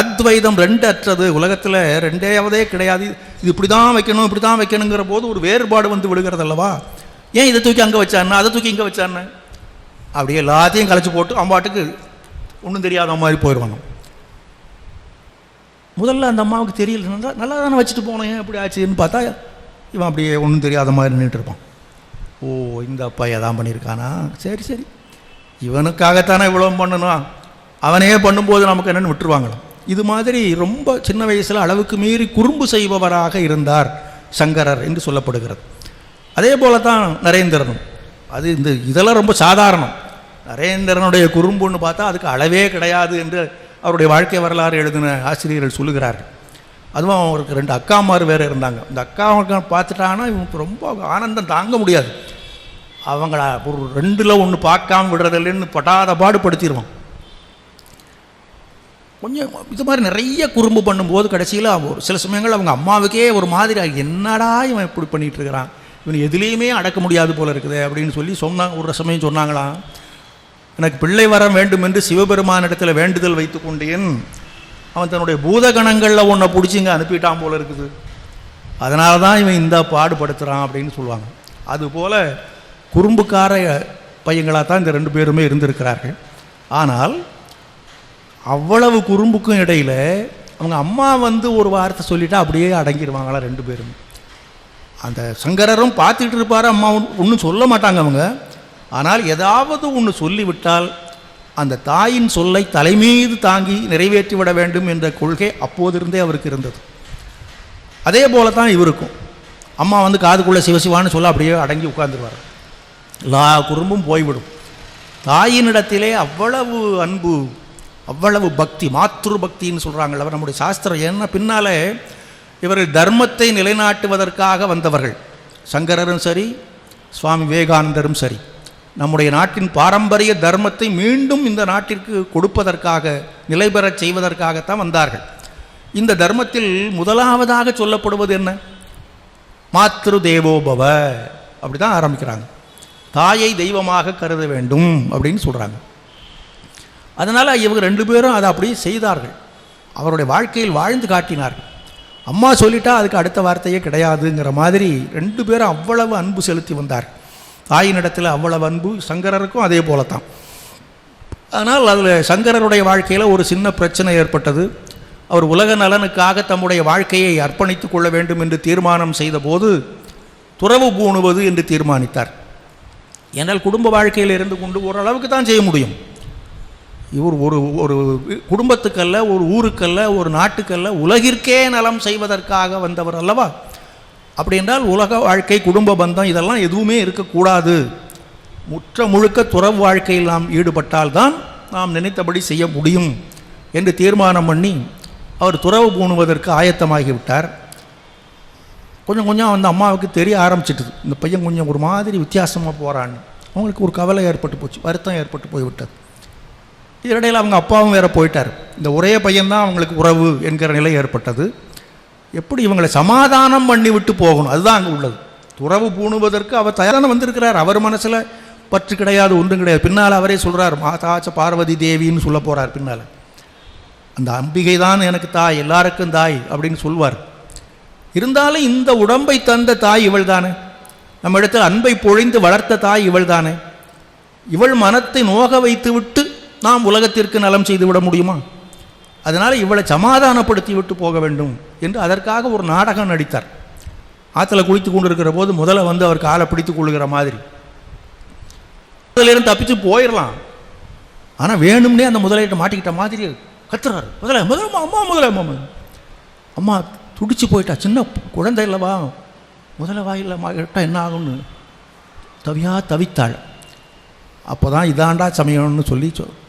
அத்வைதம் 2 அற்றது. உலகத்தில் 2ஆவதே கிடையாது. இது இப்படி தான் வைக்கணும், இப்படி தான் வைக்கணுங்கிற போது ஒரு வேறுபாடு வந்து விடுகிறது அல்லவா. ஏன் இதை தூக்கி அங்கே வச்சான்னு, அதை தூக்கி இங்கே வச்சான்னு, அப்படியே எல்லாத்தையும் கலைச்சி போட்டு அம்மாட்டுக்கு ஒன்றும் தெரியாத மாதிரி போயிடுவாங்க. முதல்ல அந்த அம்மாவுக்கு தெரியல, நல்லா தானே வச்சுட்டு போனேன், எப்படி ஆச்சுன்னு பார்த்தா இவன் அப்படியே ஒன்றும் தெரியாத மாதிரி நின்றுட்டு இருப்பான். ஓ, இந்த அப்பா எதான் பண்ணியிருக்கானா, சரி சரி இவனுக்காகத்தானே இவ்வளோ பண்ணணும், அவனே பண்ணும்போது நமக்கு என்னென்னு விட்டுருவாங்களாம். இது மாதிரி ரொம்ப சின்ன வயசில் அளவுக்கு மீறி குறும்பு செய்பவராக இருந்தார் சங்கரர் என்று சொல்லப்படுகிறது. அதே போல தான் நரேந்திரனும். அது இதெல்லாம் ரொம்ப சாதாரணம். நரேந்திரனுடைய குறும்புன்னு பார்த்தா அதுக்கு அளவே கிடையாது என்று அவருடைய வாழ்க்கை வரலாறு எழுதின ஆசிரியர்கள் சொல்லுகிறார்கள். அதுவும் அவருக்கு 2 அக்காமார் வேறு இருந்தாங்க. இந்த அக்காவுக்கு பார்த்துட்டாங்கன்னா இவனுக்கு ரொம்ப ஆனந்தம் தாங்க முடியாது. அவங்கள ஒரு 2ல் 1 பார்க்காம விடுறதில்லைன்னு படாத பாடுபடுத்திடுவான். கொஞ்சம் இது மாதிரி நிறைய குறும்பு பண்ணும்போது கடைசியில் ஒரு சில சமயங்கள் அவங்க அம்மாவுக்கே ஒரு மாதிரி என்னடா இவன் இப்படி பண்ணிகிட்டு இருக்கிறான், இவன் எதுலேயுமே அடக்க முடியாது போல இருக்குது அப்படின்னு சொல்லி சொன்னாங்க. ஒரு சமயம் சொன்னாங்களாம், எனக்கு பிள்ளை வரம் வேண்டும் என்று சிவபெருமானிடத்தில் வேண்டுதல் வைத்து கொண்டேன், அவன் தன்னுடைய பூதகணங்களில் ஒன்றை பிடிச்சிங்க அனுப்பிட்டான் போல இருக்குது, அதனால தான் இவன் இந்த பாடுபடுத்துகிறான் அப்படின்னு சொல்லுவாங்க. அதுபோல் குறும்புக்கார பையங்களாக தான் இந்த 2 பேருமே இருந்திருக்கிறார்கள். ஆனால் அவ்வளவு குறும்புக்கும் இடையில் அவங்க அம்மா வந்து ஒரு வார்த்தை சொல்லிட்டா அப்படியே அடங்கிடுவாங்களா 2 பேரும். அந்த சங்கரரும் பார்த்துக்கிட்டு இருப்பார், அம்மா ஒன்றும் சொல்ல மாட்டாங்க அவங்க. ஆனால் ஏதாவது ஒன்று சொல்லிவிட்டால் அந்த தாயின் சொல்லை தலைமீது தாங்கி நிறைவேற்றிவிட வேண்டும் என்ற கொள்கை அப்போதிருந்தே அவருக்கு இருந்தது. அதே போல தான் இவருக்கும். அம்மா வந்து காதுக்குள்ளே சிவசிவான்னு சொல்ல அப்படியே அடங்கி உட்கார்ந்துருவார். எல்லா குறும்பும் போய்விடும். தாயினிடத்திலே அவ்வளவு அன்பு, அவ்வளவு பக்தி, மாத்ரு பக்தின்னு சொல்கிறாங்கள நம்முடைய சாஸ்திரம். ஏன்னா பின்னாலே இவர்கள் தர்மத்தை நிலைநாட்டுவதற்காக வந்தவர்கள். சங்கரரும் சரி, சுவாமி விவேகானந்தரும் சரி, நம்முடைய நாட்டின் பாரம்பரிய தர்மத்தை மீண்டும் இந்த நாட்டிற்கு கொடுப்பதற்காக, நிலைபெறச் செய்வதற்காகத்தான் வந்தார்கள். இந்த தர்மத்தில் முதலாவதாக சொல்லப்படுவது என்ன? மாத்ரு தேவோபவ, அப்படி தான் ஆரம்பிக்கிறாங்க. தாயை தெய்வமாக கருத வேண்டும் அப்படின்னு சொல்கிறாங்க. அதனால் இவங்க 2 பேரும் அதை அப்படியே செய்தார்கள். அவருடைய வாழ்க்கையில் வாழ்ந்து காட்டினார்கள். அம்மா சொல்லிட்டா அதுக்கு அடுத்த வார்த்தையே கிடையாதுங்கிற மாதிரி 2 பேரும் அவ்வளவு அன்பு செலுத்தி வந்தார். தாயினிடத்தில் அவ்வளவு அன்பு, சங்கரருக்கும் அதே போலத்தான். ஆனால் அதில் சங்கரருடைய வாழ்க்கையில் ஒரு சின்ன பிரச்சனை ஏற்பட்டது. அவர் உலக நலனுக்காக தம்முடைய வாழ்க்கையை அர்ப்பணித்துக் கொள்ள வேண்டும் என்று தீர்மானம் செய்தபோது துறவு பூணுவது என்று தீர்மானித்தார். ஏனால் குடும்ப வாழ்க்கையில் இருந்து கொண்டு ஓரளவுக்கு தான் செய்ய முடியும். இவர் ஒரு குடும்பத்துக்கல்ல, ஒரு ஊருக்கல்ல, ஒரு நாட்டுக்கல்ல, உலகிற்கே நலம் செய்வதற்காக வந்தவர் அல்லவா. அப்படி என்றால் உலக வாழ்க்கை, குடும்ப பந்தம் இதெல்லாம் எதுவுமே இருக்கக்கூடாது. முற்ற முழுக்க துறவு வாழ்க்கையில் நாம் ஈடுபட்டால்தான் நாம் நினைத்தபடி செய்ய முடியும் என்று தீர்மானம் பண்ணி அவர் துறவு பூணுவதற்கு ஆயத்தமாகிவிட்டார். கொஞ்சம் கொஞ்சம் அந்த அம்மாவுக்கு தெரிய ஆரம்பிச்சிட்டுது, இந்த பையன் கொஞ்சம் ஒரு மாதிரி வித்தியாசமாக போகிறான்னு. அவங்களுக்கு ஒரு கவலை ஏற்பட்டு போச்சு, வருத்தம் ஏற்பட்டு போய்விட்டது. இதனிடையில் அவங்க அப்பாவும் வேறு போயிட்டார். இந்த ஒரே பையன்தான் அவங்களுக்கு உறவு என்கிற நிலை ஏற்பட்டது. எப்படி இவங்களை சமாதானம் பண்ணி விட்டு போகணும், அதுதான் அங்கே உள்ளது. துறவு பூணுவதற்கு அவர் தயாரான வந்திருக்கிறார். அவர் மனசில் பற்று கிடையாது, ஒன்றும் கிடையாது. பின்னால் அவரே சொல்கிறார், மாதாச்ச பார்வதி தேவின்னு சொல்ல போகிறார். பின்னால் அந்த அம்பிகை தான் எனக்கு தாய், எல்லாருக்கும் தாய் அப்படின்னு சொல்வார். இருந்தாலும் இந்த உடம்பை தந்த தாய் இவள் தானே, நம்ம இடத்தில் அன்பை பொழிந்து வளர்த்த தாய் இவள் தானே. இவள் மனத்தை நோக வைத்து விட்டு நாம் உலகத்திற்கு நலம் செய்து விட முடியுமா? அதனால் இவளை சமாதானப்படுத்தி விட்டு போக வேண்டும் என்று அதற்காக ஒரு நாடகம் நடித்தார். ஆற்றுல குளித்து கொண்டு இருக்கிற போது முதல்ல வந்து அவர் காலை பிடித்து கொள்ளுகிற மாதிரி, முதலிருந்து தப்பிச்சு போயிடலாம். ஆனால் வேணும்னே அந்த முதலையிட்ட மாட்டிக்கிட்ட மாதிரி கத்துறாரு. முதல்ல அம்மா துடிச்சு போயிட்டா, சின்ன குழந்தை இல்லவா, முதல்ல வாயில் கேட்டால் என்ன ஆகும்னு தவித்தாள். அப்போ தான் இதாண்டா சமயம்னு சொல்லி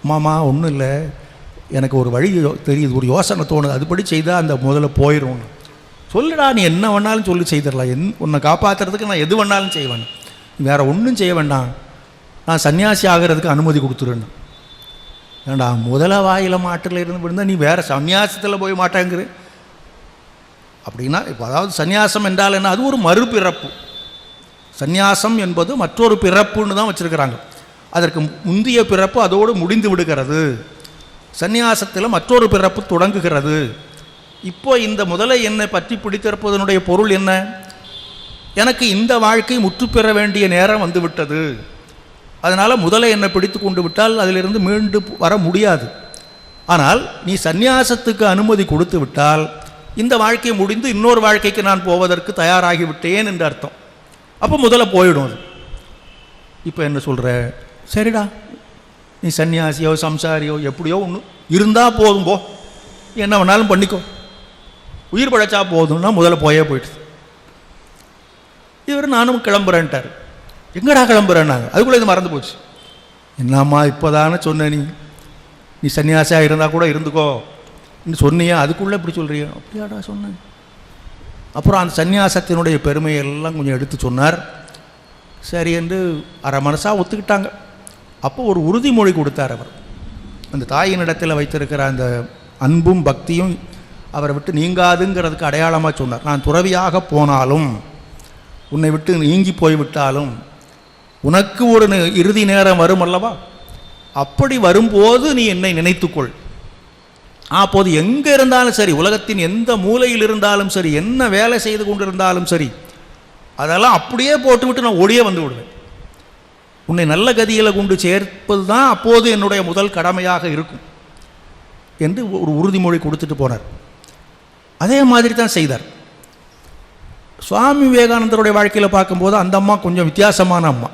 மாமா ஒன்றும் இல்லை, எனக்கு ஒரு வழி தெரியுது, ஒரு யோசனை தோணுது, அதுபடி செய்தால் அந்த முதல்ல போயிடும்னு. சொல்லுடா, நீ என்ன வேணாலும் சொல்லி செய்திடலாம், உன்னை காப்பாற்றுறதுக்கு நான் எது வேணாலும் செய்வேன், வேறு ஒன்றும் செய்ய வேண்டாம், நான் சன்னியாசி ஆகிறதுக்கு அனுமதி கொடுத்துருன்னு. ஏண்டா முதல வாயில் மாட்டில் இருந்து விழுந்தால் நீ வேறு சன்னியாசத்தில் போய் மாட்டேங்கிற அப்படின்னா. இப்போ அதாவது சன்னியாசம் என்றால் என்ன, அது ஒரு மறுபிறப்பு. சந்நியாசம் என்பது மற்றொரு பிறப்புன்னு தான் வச்சுருக்கிறாங்க. அதற்கு முந்தைய பிறப்பு அதோடு முடிந்து விடுகிறது. சந்நியாசத்தில் மற்றொரு பிறப்பு தொடங்குகிறது. இப்போ இந்த முதலை என்னை பற்றி பிடித்திருப்பதனுடைய பொருள் என்ன, எனக்கு இந்த வாழ்க்கை முற்று பெற வேண்டிய நேரம் வந்துவிட்டது, அதனால் முதலை என்னை பிடித்து கொண்டு விட்டால் அதிலிருந்து மீண்டு வர முடியாது. ஆனால் நீ சந்நியாசத்துக்கு அனுமதி கொடுத்து விட்டால் இந்த வாழ்க்கை முடிந்து இன்னொரு வாழ்க்கைக்கு நான் போவதற்கு தயாராகிவிட்டேன் என்று அர்த்தம். அப்போ முதல்ல போயிடும் அது. இப்போ என்ன சொல்கிற, சரிடா நீ சன்னியாசியோ சம்சாரியோ எப்படியோ ஒன்று இருந்தால் போதும், போ, என்ன வேணாலும் பண்ணிக்கோ, உயிர் பழைச்சா போதும்னா முதல்ல போயிடுது. இவர் நானும் கிளம்புறேன்ட்டார். எங்கடா கிளம்புறேன்னாங்க. அதுக்குள்ளே இது மறந்து போச்சு. என்னம்மா இப்போதானே சொன்ன, நீ சன்னியாசியாக இருந்தால் கூட இருந்துக்கோ சொன்னியா, அதுக்குள்ளே இப்படி சொல்கிறியா? அப்படியாடா சொன்னேன். அப்புறம் அந்த சன்னியாசத்தினுடைய பெருமையெல்லாம் கொஞ்சம் எடுத்து சொன்னார். சரி என்று அரை மனசாக ஒத்துக்கிட்டாங்க. அப்போ ஒரு உறுதிமொழி கொடுத்தார் அவர். அந்த தாயினிடத்தில் வைத்திருக்கிற அந்த அன்பும் பக்தியும் அவரை விட்டு நீங்காதுங்கிறதுக்கு அடையாளமாக சொன்னார். நான் துறவியாக போனாலும், உன்னை விட்டு நீங்கி போய்விட்டாலும், உனக்கு ஒரு இறுதி நேரம் வரும் அல்லவா, அப்படி வரும்போது நீ என்னை நினைத்துக்கொள். அப்போது எங்கே இருந்தாலும் சரி, உலகத்தின் எந்த மூலையில் இருந்தாலும் சரி, என்ன வேலை செய்து கொண்டிருந்தாலும் சரி, அதெல்லாம் அப்படியே போட்டுவிட்டு நான் ஓடியே வந்து விடுவேன். உன்னை நல்ல கதியில் கொண்டு சேர்ப்பது தான் அப்போது என்னுடைய முதல் கடமையாக இருக்கும் என்று ஒரு உறுதிமொழி கொடுத்துட்டு போனார். அதே மாதிரி தான் செய்தார். சுவாமி விவேகானந்தருடைய வாழ்க்கையில் பார்க்கும்போது அந்த அம்மா கொஞ்சம் வித்தியாசமான அம்மா.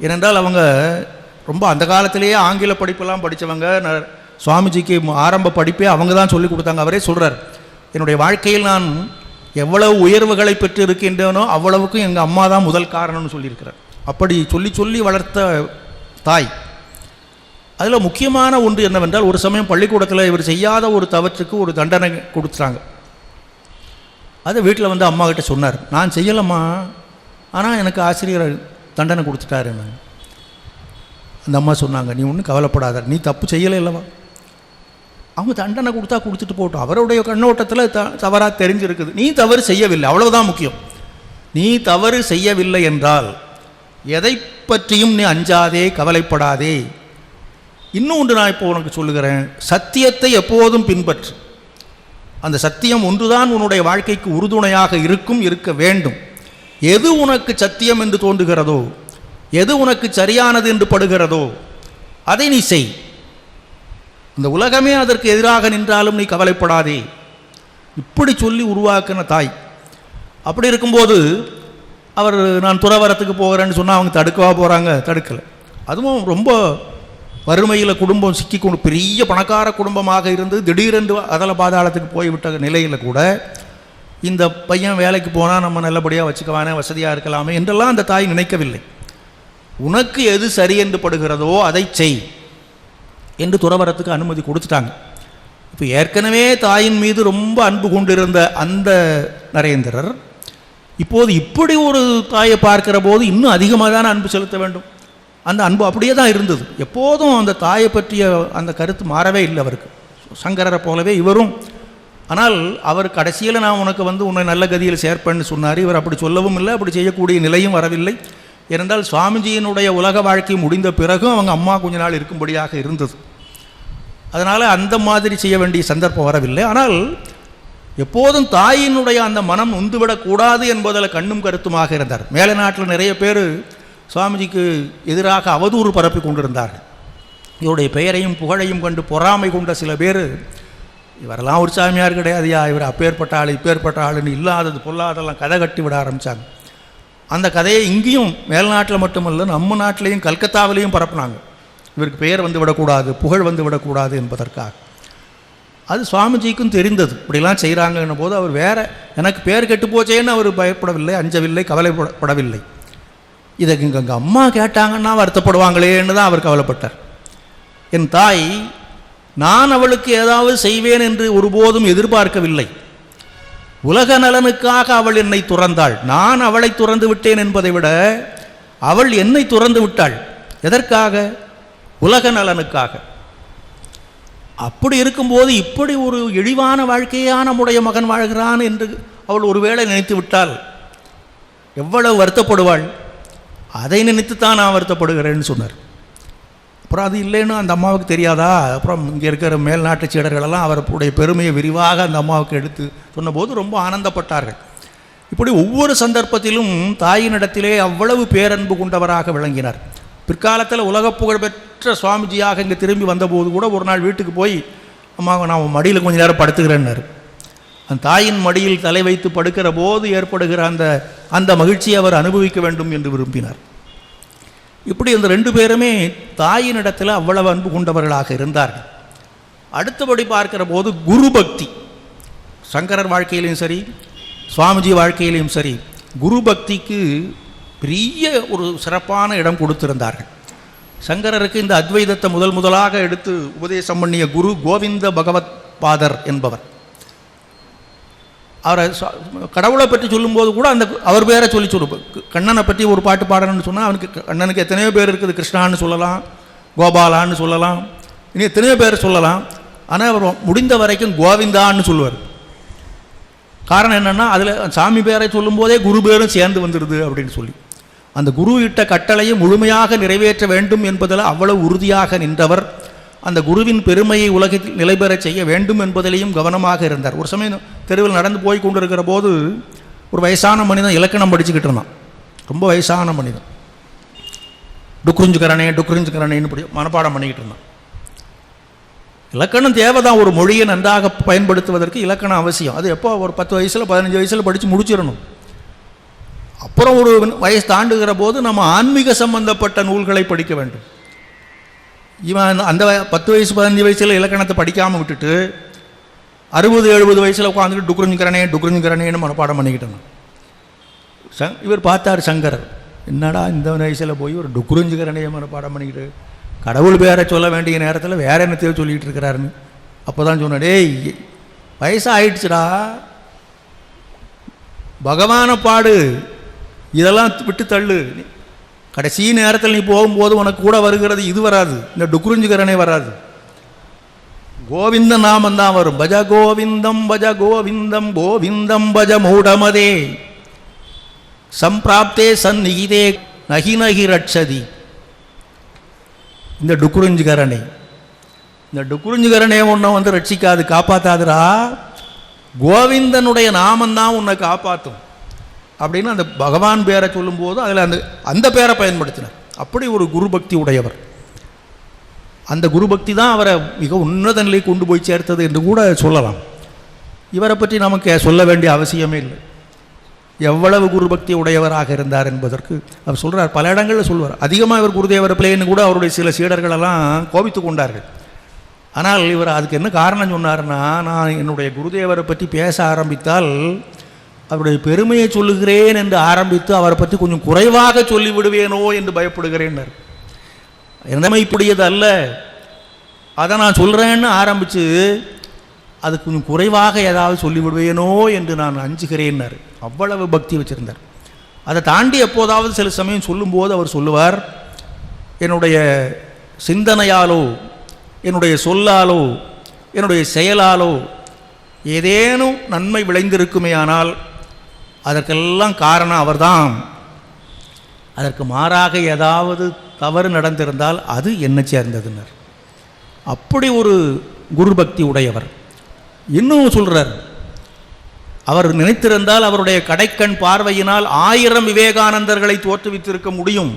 ஏனென்றால் அவங்க ரொம்ப அந்த காலத்திலேயே ஆங்கில படிப்பெல்லாம் படித்தவங்க. சுவாமிஜிக்கு ஆரம்ப படிப்பே அவங்க தான் சொல்லி கொடுத்தாங்க. அவரே சொல்கிறார், என்னுடைய வாழ்க்கையில் நான் எவ்வளவு உயர்வுகளை பெற்று இருக்கின்றேனோ அவ்வளவுக்கும் எங்கள் அம்மா தான் முதல் காரணம்னு சொல்லியிருக்கிறார். அப்படி சொல்லி சொல்லி வளர்த்த தாய். அதில் முக்கியமான ஒன்று என்னவென்றால், ஒரு சமயம் பள்ளிக்கூடத்தில் இவர் செய்யாத ஒரு தவற்றுக்கு ஒரு தண்டனை கொடுத்துட்டாங்க. அதை வீட்டில் வந்து அம்மா கிட்ட சொன்னார். நான் செய்யலம்மா, ஆனால் எனக்கு ஆசிரியர் தண்டனை கொடுத்துட்டாரு. அந்த அம்மா சொன்னாங்க, நீ ஒன்றும் கவலைப்படாத, நீ தப்பு செய்யலை இல்லவா, அவங்க தண்டனை கொடுத்தா கொடுத்துட்டு போட்டோம், அவருடைய கண்ணோட்டத்தில் தவறாக தெரிஞ்சிருக்குது, நீ தவறு செய்யவில்லை, அவ்வளவுதான் முக்கியம். நீ தவறு செய்யவில்லை என்றால் எதை பற்றியும் நீ அஞ்சாதே, கவலைப்படாதே. இன்னும் ஒன்று நான் இப்போ உனக்கு சொல்லுகிறேன், சத்தியத்தை எப்போதும் பின்பற்று. அந்த சத்தியம் ஒன்றுதான் உன்னுடைய வாழ்க்கைக்கு உறுதுணையாக இருக்க வேண்டும். எது உனக்கு சத்தியம் என்று தோன்றுகிறதோ, எது உனக்கு சரியானது என்று படுகிறதோ அதை நீ செய். இந்த உலகமே அதற்கு எதிராக நின்றாலும் நீ கவலைப்படாதே. இப்படி சொல்லி உருவாக்கின தாய். அப்படி இருக்கும்போது அவர் நான் துறவரத்துக்கு போகிறேன்னு சொன்னால் அவங்க தடுக்கவா போகிறாங்க? தடுக்கலை. அதுவும் ரொம்ப வறுமையில் குடும்பம் சிக்கிக்கொண்டு பெரிய பணக்கார குடும்பமாக இருந்து திடீரென்று அதல பாதாளத்துக்கு போய்விட்ட நிலையில் கூட இந்த பையன் வேலைக்கு போனால் நம்ம நல்லபடியாக வச்சுக்கவானே, வசதியாக இருக்கலாமே என்றெல்லாம் அந்த தாய் நினைக்கவில்லை. உனக்கு எது சரி என்று படுகிறதோ அதை செய் என்று துறவரத்துக்கு அனுமதி கொடுத்துட்டாங்க. இப்போ ஏற்கனவே தாயின் மீது ரொம்ப அன்பு கொண்டிருந்த அந்த நரேந்திரர் இப்போது இப்படி ஒரு தாயை பார்க்கிற போது இன்னும் அதிகமாக தான் அன்பு செலுத்த வேண்டும். அந்த அன்பு அப்படியே தான் இருந்தது. எப்போதும் அந்த தாயை பற்றிய அந்த கருத்து மாறவே இல்லை அவருக்கு. சங்கரரை போலவே இவரும். ஆனால் அவர் கடைசியில் நான் உனக்கு உன்னை நல்ல கதியில் சேர்ப்பேன்னு சொன்னார். இவர் அப்படி சொல்லவும் இல்லை, அப்படி செய்யக்கூடிய நிலையும் வரவில்லை. ஏனென்றால் சுவாமிஜியினுடைய உலக வாழ்க்கை முடிந்த பிறகும் அவங்க அம்மா கொஞ்ச நாள் இருக்கும்படியாக இருந்தது. அதனால் அந்த மாதிரி செய்ய வேண்டிய சந்தர்ப்பம் வரவில்லை. ஆனால் எப்போதும் தாயினுடைய அந்த மனம் உந்துவிடக்கூடாது என்பதில் கண்ணும் கருத்துமாக இருந்தார். மேலை நாட்டில் நிறைய பேர் சுவாமிஜிக்கு எதிராக அவதூறு பரப்பி கொண்டிருந்தார்கள். இவருடைய பெயரையும் புகழையும் கண்டு பொறாமை கொண்ட சில பேர், இவரெல்லாம் ஒரு சாமியார் கிடையாதுயா, இவர் அப்பேற்பட்ட ஆள் இப்பேற்பட்ட ஆளுன்னு இல்லாதது பொல்லாதெல்லாம் கதை கட்டி விட ஆரம்பித்தாங்க. அந்த கதையை இங்கேயும் மேல்நாட்டில் மட்டுமல்ல நம்ம நாட்டிலையும் கல்கத்தாவிலையும் பரப்புனாங்க. இவருக்கு பெயர் விடக்கூடாது, புகழ் விடக்கூடாது என்பதற்காக. அது சுவாமிஜிக்கும் தெரிந்தது. இப்படிலாம் செய்கிறாங்கன்னும் போது அவர் வேற எனக்கு பேர் கெட்டு போச்சேன்னு அவர் பயப்படவில்லை, அஞ்சவில்லை, கவலைப்படவில்லை. இதை இங்கே எங்கள் அம்மா கேட்டாங்கன்னா வருத்தப்படுவாங்களேன்னு தான் அவர் கவலைப்பட்டார். என் தாய் நான் அவளுக்கு ஏதாவது செய்வேன் என்று ஒருபோதும் எதிர்பார்க்கவில்லை. உலக நலனுக்காக அவள் என்னை துறந்தாள். நான் அவளை துறந்து விட்டேன் என்பதை விட அவள் என்னை துறந்து விட்டாள். எதற்காக? உலக நலனுக்காக. அப்படி இருக்கும்போது இப்படி ஒரு இழிவான வாழ்க்கையா நம்முடைய மகன் வாழ்கிறான் என்று அவள் ஒருவேளை நினைத்து விட்டால் எவ்வளவு வருத்தப்படுவாள்? அதை நினைத்துத்தான் நான் வருத்தப்படுகிறேன்னு சொன்னார். அப்புறம் அது இல்லைன்னு அந்த அம்மாவுக்கு தெரியாதா? அப்புறம் இங்கே இருக்கிற மேல்நாட்டு சீடர்களெல்லாம் அவருடைய பெருமையை விரிவாக அந்த அம்மாவுக்கு எடுத்து சொன்னபோது ரொம்ப ஆனந்தப்பட்டார்கள். இப்படி ஒவ்வொரு சந்தர்ப்பத்திலும் தாயினிடத்திலே அவ்வளவு பேரன்பு கொண்டவராக விளங்கினார். பிற்காலத்தில் உலக புகழ்பெற்ற சுவாமிஜியாக இங்கே திரும்பி வந்தபோது கூட ஒரு நாள் வீட்டுக்கு போய் அம்மா நான் மடியில் கொஞ்சம் நேரம் படுத்துக்கிறேன்னாரு. அந்த தாயின் மடியில் தலை வைத்து படுக்கிற போது ஏற்படுகிற அந்த மகிழ்ச்சியை அவர் அனுபவிக்க வேண்டும் என்று விரும்பினார். இப்படி இந்த ரெண்டு பேருமே தாயினிடத்தில் அவ்வளவு அன்பு கொண்டவர்களாக இருந்தார்கள். அடுத்தபடி பார்க்கிற போது குரு பக்தி. சங்கரர் வாழ்க்கையிலையும் சரி, சுவாமிஜி வாழ்க்கையிலையும் சரி, குரு பக்திக்கு பெரிய ஒரு சிறப்பான இடம் கொடுத்திருந்தார்கள். சங்கரருக்கு இந்த அத்வைதத்தை முதலாக எடுத்து உபதேசம் பண்ணிய குரு கோவிந்த பகவத் பாதர் என்பவர். அவரை கடவுளை பற்றி சொல்லும்போது கூட அவர் பேரை சொல்லுவோம். கண்ணனை பற்றி ஒரு பாட்டு பாடணும்னு சொன்னால் அவனுக்கு கண்ணனுக்கு எத்தனையோ பேர் இருக்குது. கிருஷ்ணான்னு சொல்லலாம், கோபாலான்னு சொல்லலாம், இனி எத்தனையோ பேர் சொல்லலாம். ஆனால் அவர் முடிந்த வரைக்கும் கோவிந்தான்னு சொல்லுவார். காரணம் என்னென்னா அதில் சாமி பேரை சொல்லும்போதே குரு பேரும் சேர்ந்து வந்துடுது அப்படின்னு சொல்லி அந்த குரு இட்ட கட்டளையை முழுமையாக நிறைவேற்ற வேண்டும் என்பதில் அவ்வளவு உறுதியாக நின்றவர். அந்த குருவின் பெருமையை உலகத்தில் நிலைபெறச் செய்ய வேண்டும் என்பதிலையும் கவனமாக இருந்தார். ஒரு சமயம் தெருவில் நடந்து போய் கொண்டிருக்கிற போது ஒரு வயசான மனிதன் இலக்கணம் படிச்சுக்கிட்டு இருந்தான். ரொம்ப வயசான மனிதன். டுக்குறிஞ்சுக்கரணேன்னு மனப்பாடம் பண்ணிக்கிட்டு இருந்தான். இலக்கணம் தேவைதான். ஒரு மொழியை நன்றாக பயன்படுத்துவதற்கு இலக்கணம் அவசியம். அது எப்போ ஒரு 10 வயசில் 15 வயசில் படித்து முடிச்சிடணும். அப்புறம் ஒரு வயசு தாண்டுகிற போது நம்ம ஆன்மீக சம்பந்தப்பட்ட நூல்களை படிக்க வேண்டும். இவன் அந்த 10 வயசு 15 வயசில் இலக்கணத்தை படிக்காமல் விட்டுட்டு 60-70 வயசில் உட்காந்துட்டு டுக்குறிஞ்சுக்கரணேன்னு மனப்பாடம் பண்ணிக்கிட்டேன். இவர் பார்த்தார் சங்கரர், என்னடா இந்த வயசில் போய் ஒரு டுக்குறிஞ்சுக்கரணையை மனப்பாடம் பண்ணிக்கிட்டு கடவுள் பேரை சொல்ல வேண்டிய நேரத்தில் வேற என்னத்தையோ சொல்லிகிட்டு இருக்கிறாருன்னு. அப்போ தான் சொன்னேன், டேய் வயசாகிடுச்சுடா, பகவானை பாடு, இதெல்லாம் விட்டு தள்ளு. கடைசி நேரத்தில் நீ போகும்போது உனக்கு கூட வருகிறது இது வராது, இந்த டுக்குறிஞ்சுக்கரணை வராது. கோவிந்த நாமந்தான் வரும். பஜ கோவிந்தம் பஜ கோவிந்தம் கோவிந்தம் பஜ மூடமதே சம்பிராப்தே சந்நிகிதே நகி நகி ரட்சதி. இந்த டுக்குறிஞ்சுக்கரணை ஒன்றும் ரட்சிக்காது, காப்பாற்றாதுரா. கோவிந்தனுடைய நாமந்தான் உன்னை காப்பாற்றும் அப்படின்னு அந்த பகவான் பேரை சொல்லும்போது அதில் அந்த பேரை பயன்படுத்தினார். அப்படி ஒரு குரு பக்தி உடையவர். அந்த குரு பக்தி தான் அவரை மிக உன்னத நிலை கொண்டு போய் சேர்த்தது என்று கூட சொல்லலாம். இவரை பற்றி நமக்கு சொல்ல வேண்டிய அவசியமே இல்லை. எவ்வளவு குரு பக்தி உடையவராக இருந்தார் என்பதற்கு அவர் சொல்கிறார். பல இடங்களில் சொல்வார். அதிகமாக இவர் குருதேவர் பிள்ளைன்னு கூட அவருடைய சில சீடர்களெல்லாம் கோபித்து கொண்டார்கள். ஆனால் இவர் அதுக்கு என்ன காரணம் சொன்னார்னா, நான் என்னுடைய குருதேவரை பற்றி பேச ஆரம்பித்தால் அவருடைய பெருமையை சொல்லுகிறேன் என்று ஆரம்பித்து அவரை பற்றி கொஞ்சம் குறைவாக சொல்லிவிடுவேனோ என்று பயப்படுகிறேன். என்னமே இப்படியது அல்ல, அதை நான் சொல்கிறேன்னு ஆரம்பித்து அது கொஞ்சம் குறைவாக ஏதாவது சொல்லிவிடுவேனோ என்று நான் அஞ்சுகிறேன்னார். அவ்வளவு பக்தி வச்சுருந்தார். அதை தாண்டி எப்போதாவது சில சமயம் சொல்லும்போது அவர் சொல்லுவார், என்னுடைய சிந்தனையாலோ என்னுடைய சொல்லாலோ என்னுடைய செயலாலோ ஏதேனும் நன்மை விளைந்திருக்குமேயானால் அதற்கெல்லாம் காரணம் அவர்தான். அதற்கு மாறாக ஏதாவது தவறு நடந்திருந்தால் அது என்ன சேர்ந்ததுன்னர். அப்படி ஒரு குரு பக்தி உடையவர். இன்னும் சொல்கிறார், அவர் நினைத்திருந்தால் அவருடைய கடைக்கண் பார்வையினால் 1000 விவேகானந்தர்களை தோற்றுவித்திருக்க முடியும்.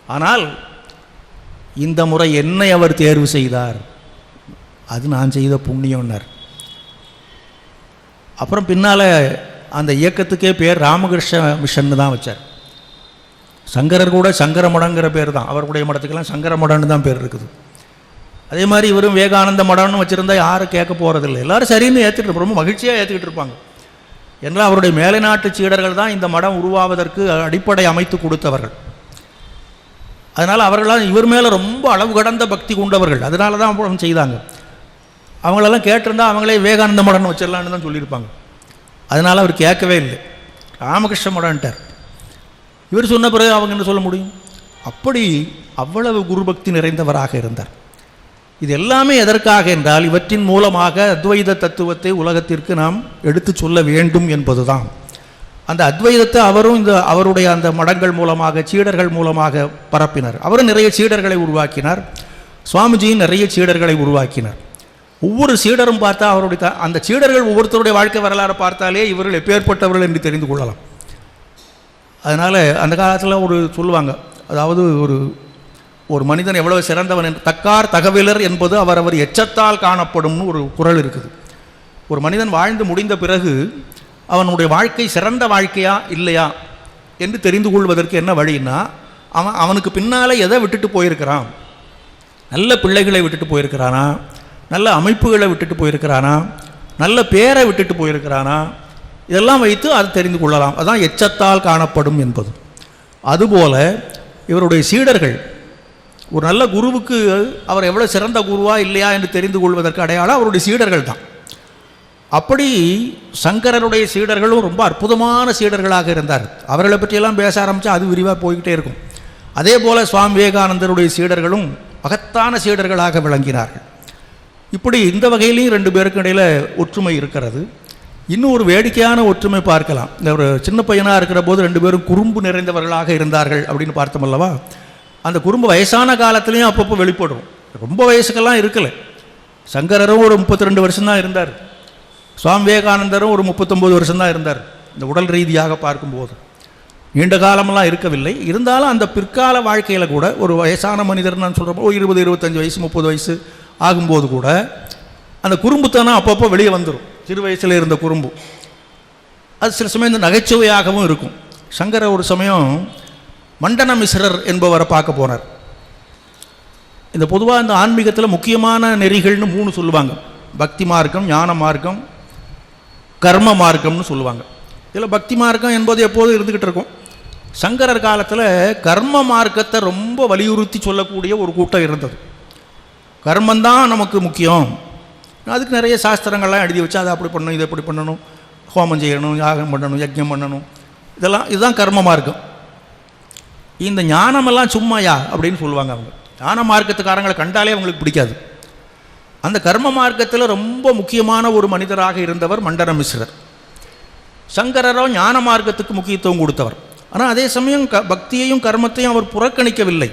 ஆனால் இந்த முறை என்னை அவர் தேர்வு செய்தார், அது நான் செய்த புண்ணியம்னார். அப்புறம் பின்னால் அந்த இயக்கத்துக்கே பேர் ராமகிருஷ்ண மிஷன் தான் வச்சார். சங்கரர் கூட சங்கர மடங்கிற பேர் தான், அவருடைய மடத்துக்கெல்லாம் சங்கர மடம்னு தான் பேர் இருக்குது. அதே மாதிரி இவரும் விவேகானந்த மடம்னு வச்சுருந்தா யாரும் கேட்க போகிறதில்லை. எல்லோரும் சரின்னு ஏற்றுக்கிட்டு ரொம்ப மகிழ்ச்சியாக ஏற்றுக்கிட்டு இருப்பாங்க. என்றால் அவருடைய மேலை நாட்டு சீடர்கள் தான் இந்த மடம் உருவாவதற்கு அடிப்படை அமைத்து கொடுத்தவர்கள். அதனால் அவர்களால் இவர் மேலே ரொம்ப அளவு கடந்த பக்தி கொண்டவர்கள். அதனால தான் அவங்க செய்தாங்க. அவங்களெல்லாம் கேட்டிருந்தால் அவங்களே விவேகானந்த மடம்னு வச்சிடலான்னு தான் சொல்லியிருப்பாங்க. அதனால் அவர் கேட்கவே இல்லை, ராமகிருஷ்ண மடம்ட்டார். இவர் சொன்ன பிறகு அவங்க என்ன சொல்ல முடியும்? அப்படி அவ்வளவு குருபக்தி நிறைந்தவராக இருந்தார். இது எல்லாமே எதற்காக என்றால் இவற்றின் மூலமாக அத்வைத தத்துவத்தை உலகத்திற்கு நாம் எடுத்து சொல்ல வேண்டும் என்பதுதான். அந்த அத்வைதத்தை அவரும் அவருடைய அந்த மடங்கள் மூலமாக சீடர்கள் மூலமாக பரப்பினார். அவரும் நிறைய சீடர்களை உருவாக்கினார். சுவாமிஜியும் நிறைய சீடர்களை உருவாக்கினார். ஒவ்வொரு சீடரும் பார்த்தா அவருடைய அந்த சீடர்கள் ஒவ்வொருத்தருடைய வாழ்க்கை வரலாறு பார்த்தாலே இவர்கள் எப்பேற்பட்டவர்கள் என்று தெரிந்து கொள்ளலாம். அதனால் அந்த காலத்தில் ஒரு சொல்லுவாங்க, அதாவது ஒரு மனிதன் எவ்வளவு சிறந்தவன் என்று தக்கார் தகவலர் என்பது அவர் எச்சத்தால் காணப்படும்னு ஒரு குறள் இருக்குது. ஒரு மனிதன் வாழ்ந்து முடிந்த பிறகு அவனுடைய வாழ்க்கை சிறந்த வாழ்க்கையா இல்லையா என்று தெரிந்து கொள்வதற்கு என்ன வழின்னா, அவனுக்கு பின்னால் எதை விட்டுட்டு போயிருக்கிறான், நல்ல பிள்ளைகளை விட்டுட்டு போயிருக்கிறானா, நல்ல அமைப்புகளை விட்டுட்டு போயிருக்கிறானா, நல்ல பேரை விட்டுட்டு போயிருக்கிறானா, இதெல்லாம் வைத்து அது தெரிந்து கொள்ளலாம். அதுதான் எச்சத்தால் காணப்படும் என்பது. அதுபோல இவருடைய சீடர்கள் ஒரு நல்ல குருவுக்கு அவர் எவ்வளோ சிறந்த குருவா இல்லையா என்று தெரிந்து கொள்வதற்கு அடையாளம் அவருடைய சீடர்கள் தான். அப்படி சங்கரருடைய சீடர்களும் ரொம்ப அற்புதமான சீடர்களாக இருந்தார். அவர்களை பற்றியெல்லாம் பேச ஆரம்பித்தா அது விரிவாக போய்கிட்டே இருக்கும். அதே போல் சுவாமி விவேகானந்தருடைய சீடர்களும் மகத்தான சீடர்களாக விளங்கினார்கள். இப்படி இந்த வகையிலையும் 2 பேருக்கு இடையில் ஒற்றுமை இருக்கிறது. இன்னும் ஒரு வேடிக்கையான ஒற்றுமை பார்க்கலாம். இந்த ஒரு சின்ன பையனாக இருக்கிற போது 2 பேரும் குறும்பு நிறைந்தவர்களாக இருந்தார்கள் அப்படின்னு பார்த்தோம் அல்லவா. அந்த குறும்பு வயசான காலத்துலேயும் அப்பப்போ வெளிப்படும். ரொம்ப வயசுக்கெல்லாம் இருக்கலை. சங்கரரும் ஒரு 32 வருஷம்தான் இருந்தார். சுவாமி விவேகானந்தரும் ஒரு 39 வருஷம்தான் இருந்தார். இந்த உடல் ரீதியாக பார்க்கும்போது நீண்ட காலமெல்லாம் இருக்கவில்லை. இருந்தாலும் அந்த பிற்கால வாழ்க்கையில் கூட ஒரு வயசான மனிதர் நான் சொல்கிறப்போ 20, 25 வயசு 30 வயசு ஆகும்போது கூட அந்த குறும்புத்தனம் அப்பப்போ வெளியே வந்துடும். சிறு வயசில் இருந்த குறும்பு அது சில சமயம் இந்த நகைச்சுவையாகவும் இருக்கும். சங்கர ஒரு சமயம் மண்டன மிஸ்ரர் என்பவரை பார்க்க போனார். இந்த பொதுவாக இந்த ஆன்மீகத்தில் முக்கியமான நெறிகள்னு 3 சொல்லுவாங்க. பக்தி மார்க்கம், ஞான மார்க்கம், கர்ம மார்க்கம்னு சொல்லுவாங்க. இதில் பக்தி மார்க்கம் என்பது எப்போதும் இருந்துக்கிட்டு இருக்கும். சங்கரர் காலத்தில் கர்ம மார்க்கத்தை ரொம்ப வலியுறுத்தி சொல்லக்கூடிய ஒரு கூட்டம் இருந்தது. கர்மந்தான் நமக்கு முக்கியம், அதுக்கு நிறைய சாஸ்திரங்கள்லாம் எழுதி வச்சு அதை அப்படி பண்ணணும், இதை எப்படி பண்ணணும், ஹோமம் செய்யணும், யாகம் பண்ணணும், யஜ்ஞம் பண்ணணும், இதுதான் கர்ம மார்க்கம். இந்த ஞானமெல்லாம் சும்மாயா அப்படின்னு சொல்லுவாங்க. அவங்க ஞான மார்க்கத்துக்காரங்களை கண்டாலே அவங்களுக்கு பிடிக்காது. அந்த கர்ம மார்க்கத்தில் ரொம்ப முக்கியமான ஒரு மனிதராக இருந்தவர் மண்டன மிஸ்ரர். சங்கரரோ ஞான மார்க்கத்துக்கு முக்கியத்துவம் கொடுத்தவர். ஆனால் அதே சமயம் பக்தியையும் கர்மத்தையும் அவர் புறக்கணிக்கவில்லை.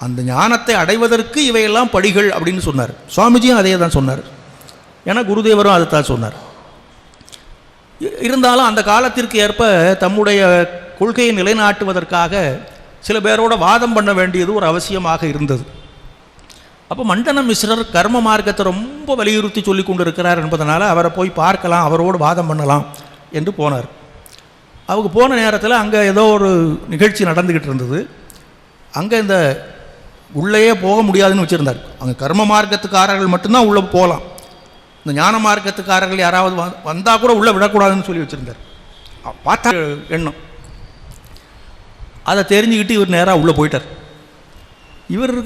அந்த ஞானத்தை அடைவதற்கு இவையெல்லாம் படிகள் அப்படின்னு சொன்னார். சுவாமிஜியும் அதே தான் சொன்னார். ஏன்னா குருதேவரும் அதை தான் சொன்னார். இருந்தாலும் அந்த காலத்திற்கு ஏற்ப தம்முடைய கொள்கையை நிலைநாட்டுவதற்காக சில பேரோட வாதம் பண்ண வேண்டியது ஒரு அவசியமாக இருந்தது. அப்போ மண்டன மிஸ்ரர் கர்ம மார்க்கத்தை ரொம்ப வலியுறுத்தி சொல்லி கொண்டு இருக்கிறார் என்பதனால அவரை போய் பார்க்கலாம், அவரோடு வாதம் பண்ணலாம் என்று போனார். அவங்க போன நேரத்தில் அங்கே ஏதோ ஒரு நிகழ்ச்சி நடந்துக்கிட்டு இருந்தது. அங்கே இந்த உள்ளேயே போக முடியாதுன்னு வச்சுருந்தார். அங்கே கர்ம மார்க்கத்துக்காரர்கள் மட்டும்தான் உள்ளே போகலாம், இந்த ஞான மார்க்கத்துக்காரர்கள் யாராவது வந்தால் கூட உள்ளே விடக்கூடாதுன்னு சொல்லி வச்சுருந்தார். பார்த்தா எண்ணம் அதை தெரிஞ்சுக்கிட்டு இவர் நேராக உள்ளே போயிட்டார்.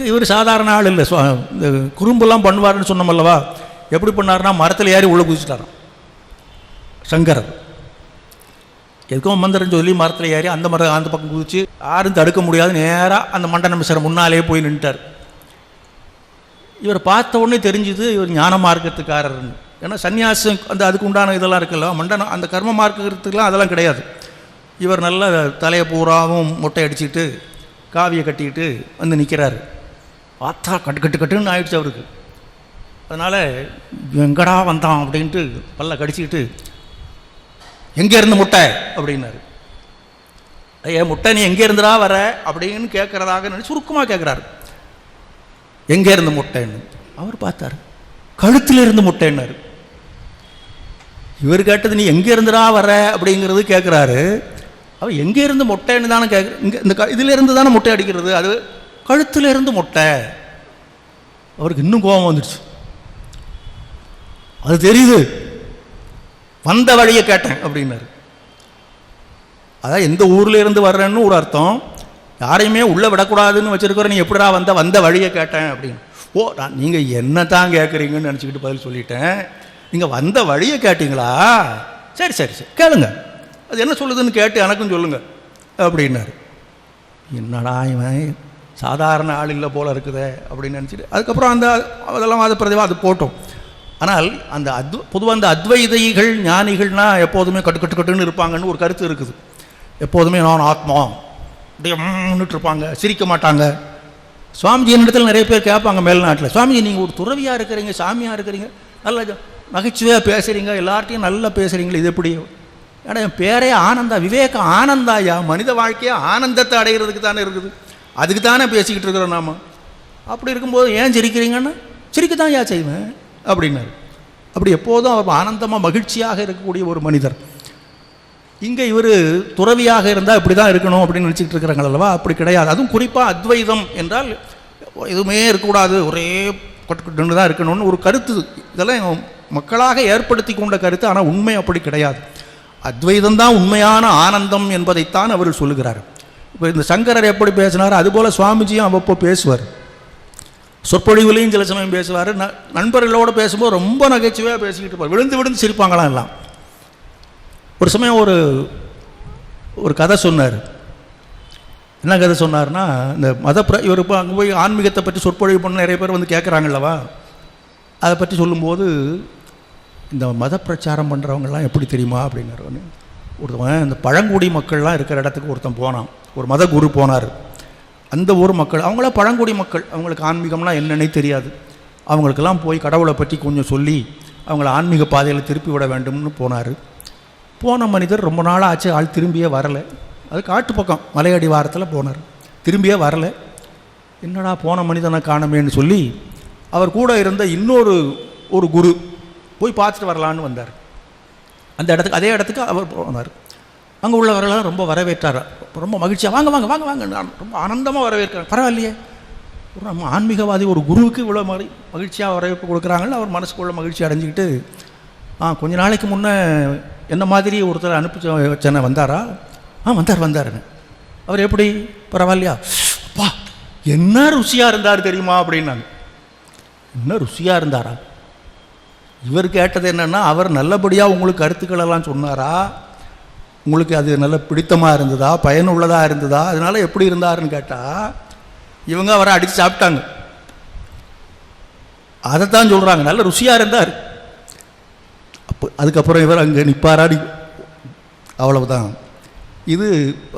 இவர் சாதாரண ஆள் இல்லை, இந்த குறும்பெல்லாம் பண்ணுவார்னு சொன்னோமல்லவா. எப்படி பண்ணார்னா மரத்தில் ஏறி உள்ளே குதிச்சிட்டாராம் சங்கரர். எதுக்கும் மந்திரம் சொல்லி மரத்தில் ஏறி அந்த பக்கம் குதிச்சு யாரும் தடுக்க முடியாது, நேராக அந்த மண்டன மிஸ்ரர் முன்னாலே போய் நின்றுட்டார். இவர் பார்த்த உடனே தெரிஞ்சுது இவர் ஞான மார்க்கத்துக்காரர்னு. ஏன்னா சன்னியாசம் அதுக்கு உண்டான இதெல்லாம் இருக்குல்ல, மண்டனம் அந்த கர்ம மார்க்கத்துக்கெலாம் அதெல்லாம் கிடையாது. இவர் நல்ல தலையை பூராவும் மொட்டை அடிச்சுட்டு காவியை கட்டிக்கிட்டு வந்து நிற்கிறார். பார்த்தா கட்டுன்னு ஆயிடுச்சு அவருக்கு. அதனால் எங்கடா வந்தான் அப்படின்ட்டு பல்ல கடிச்சிக்கிட்டு எங்கே இருந்து முட்டை அப்படின்னாரு. ஐயா முட்டை நீ எங்கே இருந்துடா வர அப்படின்னு கேட்குறதாக நினச்சி சுருக்கமாக கேட்குறாரு. எங்கே இருந்து முட்டைன்னு அவர் பார்த்தார். கழுத்தில் இருந்து முட்டைன்னாரு. இவர் கேட்டது நீ எங்கே இருந்துடா வர அப்படிங்கிறது கேட்குறாரு. அவர் எங்கே இருந்து முட்டைன்னு தானே இங்கே இந்த இதிலேருந்து தானே முட்டை அடிக்கிறது, அது கழுத்தில் இருந்து முட்டை. அவருக்கு இன்னும் கோபம் வந்துடுச்சு. அது தெரியுது, வந்த வழியை கேட்டேன் அப்படின்னாரு. அதான் எந்த ஊரில் இருந்து வர்றேன்னு ஒரு அர்த்தம், யாரையுமே உள்ளே விடக்கூடாதுன்னு வச்சுருக்கிற நீ எப்படிடா வந்த வழியை கேட்டேன் அப்படின்னு. ஓ நீங்கள் என்ன தான் கேட்குறீங்கன்னு நினச்சிக்கிட்டு பதில் சொல்லிட்டேன். நீங்கள் வந்த வழியை கேட்டீங்களா, சரி சரி சரி கேளுங்க, அது என்ன சொல்லுதுன்னு கேட்டு எனக்கும் சொல்லுங்கள் அப்படின்னாரு. என்னடா இவன் சாதாரண ஆள் இல்லை போல் இருக்குதே அப்படின்னு நினச்சிட்டு அதுக்கப்புறம் அதெல்லாம் அது போட்டோம். ஆனால் அந்த பொதுவாக அந்த அத்வைதிகள் ஞானிகள்னால் எப்போதுமே கட்டுன்னு இருப்பாங்கன்னு ஒரு கருத்து இருக்குது. எப்போதுமே நான் ஆத்மா அப்படியே முன்னிட்டு இருப்பாங்க, சிரிக்க மாட்டாங்க. சுவாமிஜி என்னிடத்தில் நிறைய பேர் கேட்பாங்க மேல்நாட்டில், சுவாமிஜி நீங்கள் ஒரு துறவியாக இருக்கிறீங்க, சாமியாக இருக்கிறீங்க, நல்ல நகைச்சுவையாக பேசுகிறீங்க, எல்லார்ட்டையும் நல்லா பேசுகிறீங்களே, இது எப்படி? ஏன்னா என் பேரே ஆனந்தா, விவேக ஆனந்தாயா. மனித வாழ்க்கையை ஆனந்தத்தை அடைகிறதுக்கு தானே இருக்குது, அதுக்கு தானே பேசிக்கிட்டு இருக்கிறோம் நாம். அப்படி இருக்கும்போது ஏன் சிரிக்கிறீங்கன்னா சிரிக்கத்தான் ஏன் செய்வேன் அப்படின்னாரு. அப்படி எப்போதும் அவர் ஆனந்தமாக மகிழ்ச்சியாக இருக்கக்கூடிய ஒரு மனிதர். இங்கே இவர் துறவியாக இருந்தால் இப்படி தான் இருக்கணும் அப்படின்னு நினச்சிக்கிட்டு இருக்கிறாங்க அல்லவா. அப்படி கிடையாது. அதுவும் குறிப்பாக அத்வைதம் என்றால் எதுவுமே இருக்கக்கூடாது, ஒரே கட்டுக்கட்டு தான் இருக்கணும்னு ஒரு கருத்து. இதெல்லாம் மக்களாக ஏற்படுத்தி கொண்ட கருத்து. ஆனால் உண்மை அப்படி கிடையாது. அத்வைதம்தான் உண்மையான ஆனந்தம் என்பதைத்தான் அவர் சொல்லுகிறார். இப்போ இந்த சங்கரர் எப்படி பேசினார், அதுபோல் சுவாமிஜியும் அவ்வப்போ பேசுவார். சொற்பொழிவுலையும் சில சமயம் பேசுவார். நண்பர்களோடு பேசும்போது ரொம்ப நகைச்சுவையாக பேசிக்கிட்டு இருப்பார். விழுந்து சிரிப்பாங்களாம் எல்லாம். ஒரு சமயம் ஒரு கதை சொன்னார். என்ன கதை சொன்னார்னா, இந்த இவர் இப்போ அங்கே போய் ஆன்மீகத்தை பற்றி சொற்பொழிவு பண்ண நிறைய பேர் வந்து கேட்குறாங்கல்லவா. அதை பற்றி சொல்லும்போது இந்த மத பிரச்சாரம் பண்ணுறவங்கெல்லாம் எப்படி தெரியுமா அப்படிங்கிற ஒருத்தவன் இந்த பழங்குடி மக்கள்லாம் இருக்கிற இடத்துக்கு ஒருத்தன் போனான். ஒரு மத குரு போனார். அந்த ஊர் மக்கள் அவங்களாம் பழங்குடி மக்கள், அவங்களுக்கு ஆன்மீகம்லாம் என்னன்னே தெரியாது. அவங்களுக்கெல்லாம் போய் கடவுளை பற்றி கொஞ்சம் சொல்லி அவங்கள ஆன்மீக பாதையில் திருப்பி விட வேண்டும்னு போனார். போன மனிதர் ரொம்ப நாளாக ஆச்சு, ஆள் திரும்பியே வரலை. அது காட்டு பக்கம் மலையடி வாரத்தில் போனார், திரும்பியே வரலை. என்னடா போன மனிதனை காணமேன்னு சொல்லி அவர் கூட இருந்த இன்னொரு குரு போய் பார்த்துட்டு வரலான்னு வந்தார். அந்த இடத்துக்கு அதே இடத்துக்கு அவர் போனார். அங்கே உள்ளவர்களெல்லாம் ரொம்ப வரவேற்றார். ரொம்ப மகிழ்ச்சியாக வாங்க வாங்க வாங்க வாங்க ரொம்ப ஆனந்தமாக வரவேற்கிறார். பரவாயில்லையே, ஒரு நம்ம ஆன்மீகவாதி ஒரு குருவுக்கு இவ்வளோ மாதிரி மகிழ்ச்சியாக வரவேற்பு கொடுக்குறாங்கன்னு அவர் மனசுக்குள்ள மகிழ்ச்சி அடைஞ்சிக்கிட்டு, கொஞ்ச நாளைக்கு முன்னே என்ன மாதிரி ஒருத்தர் அனுப்பி வச்சனை வந்தாரா? வந்தாருன்னு. அவர் எப்படி பரவாயில்லையா? அப்பா என்ன ருசியாக இருந்தார் தெரியுமா அப்படின்னாங்க. என்ன ருசியாக இருந்தாரா? இவர் கேட்டது என்னென்னா, அவர் நல்லபடியாக உங்களுக்கு கருத்துக்களெல்லாம் சொன்னாரா, உங்களுக்கு அது நல்ல பிடித்தமாக இருந்ததா, பயனுள்ளதாக இருந்ததா, அதனால் எப்படி இருந்தாருன்னு கேட்டால் இவங்க அவரை அடித்து சாப்பிட்டாங்க. அதைத்தான் சொல்கிறாங்க, நல்ல ருசியாக இருந்தார். அதுக்கப்புறம் இவர் அங்கே நிற்பாராடி, அவ்வளவுதான். இது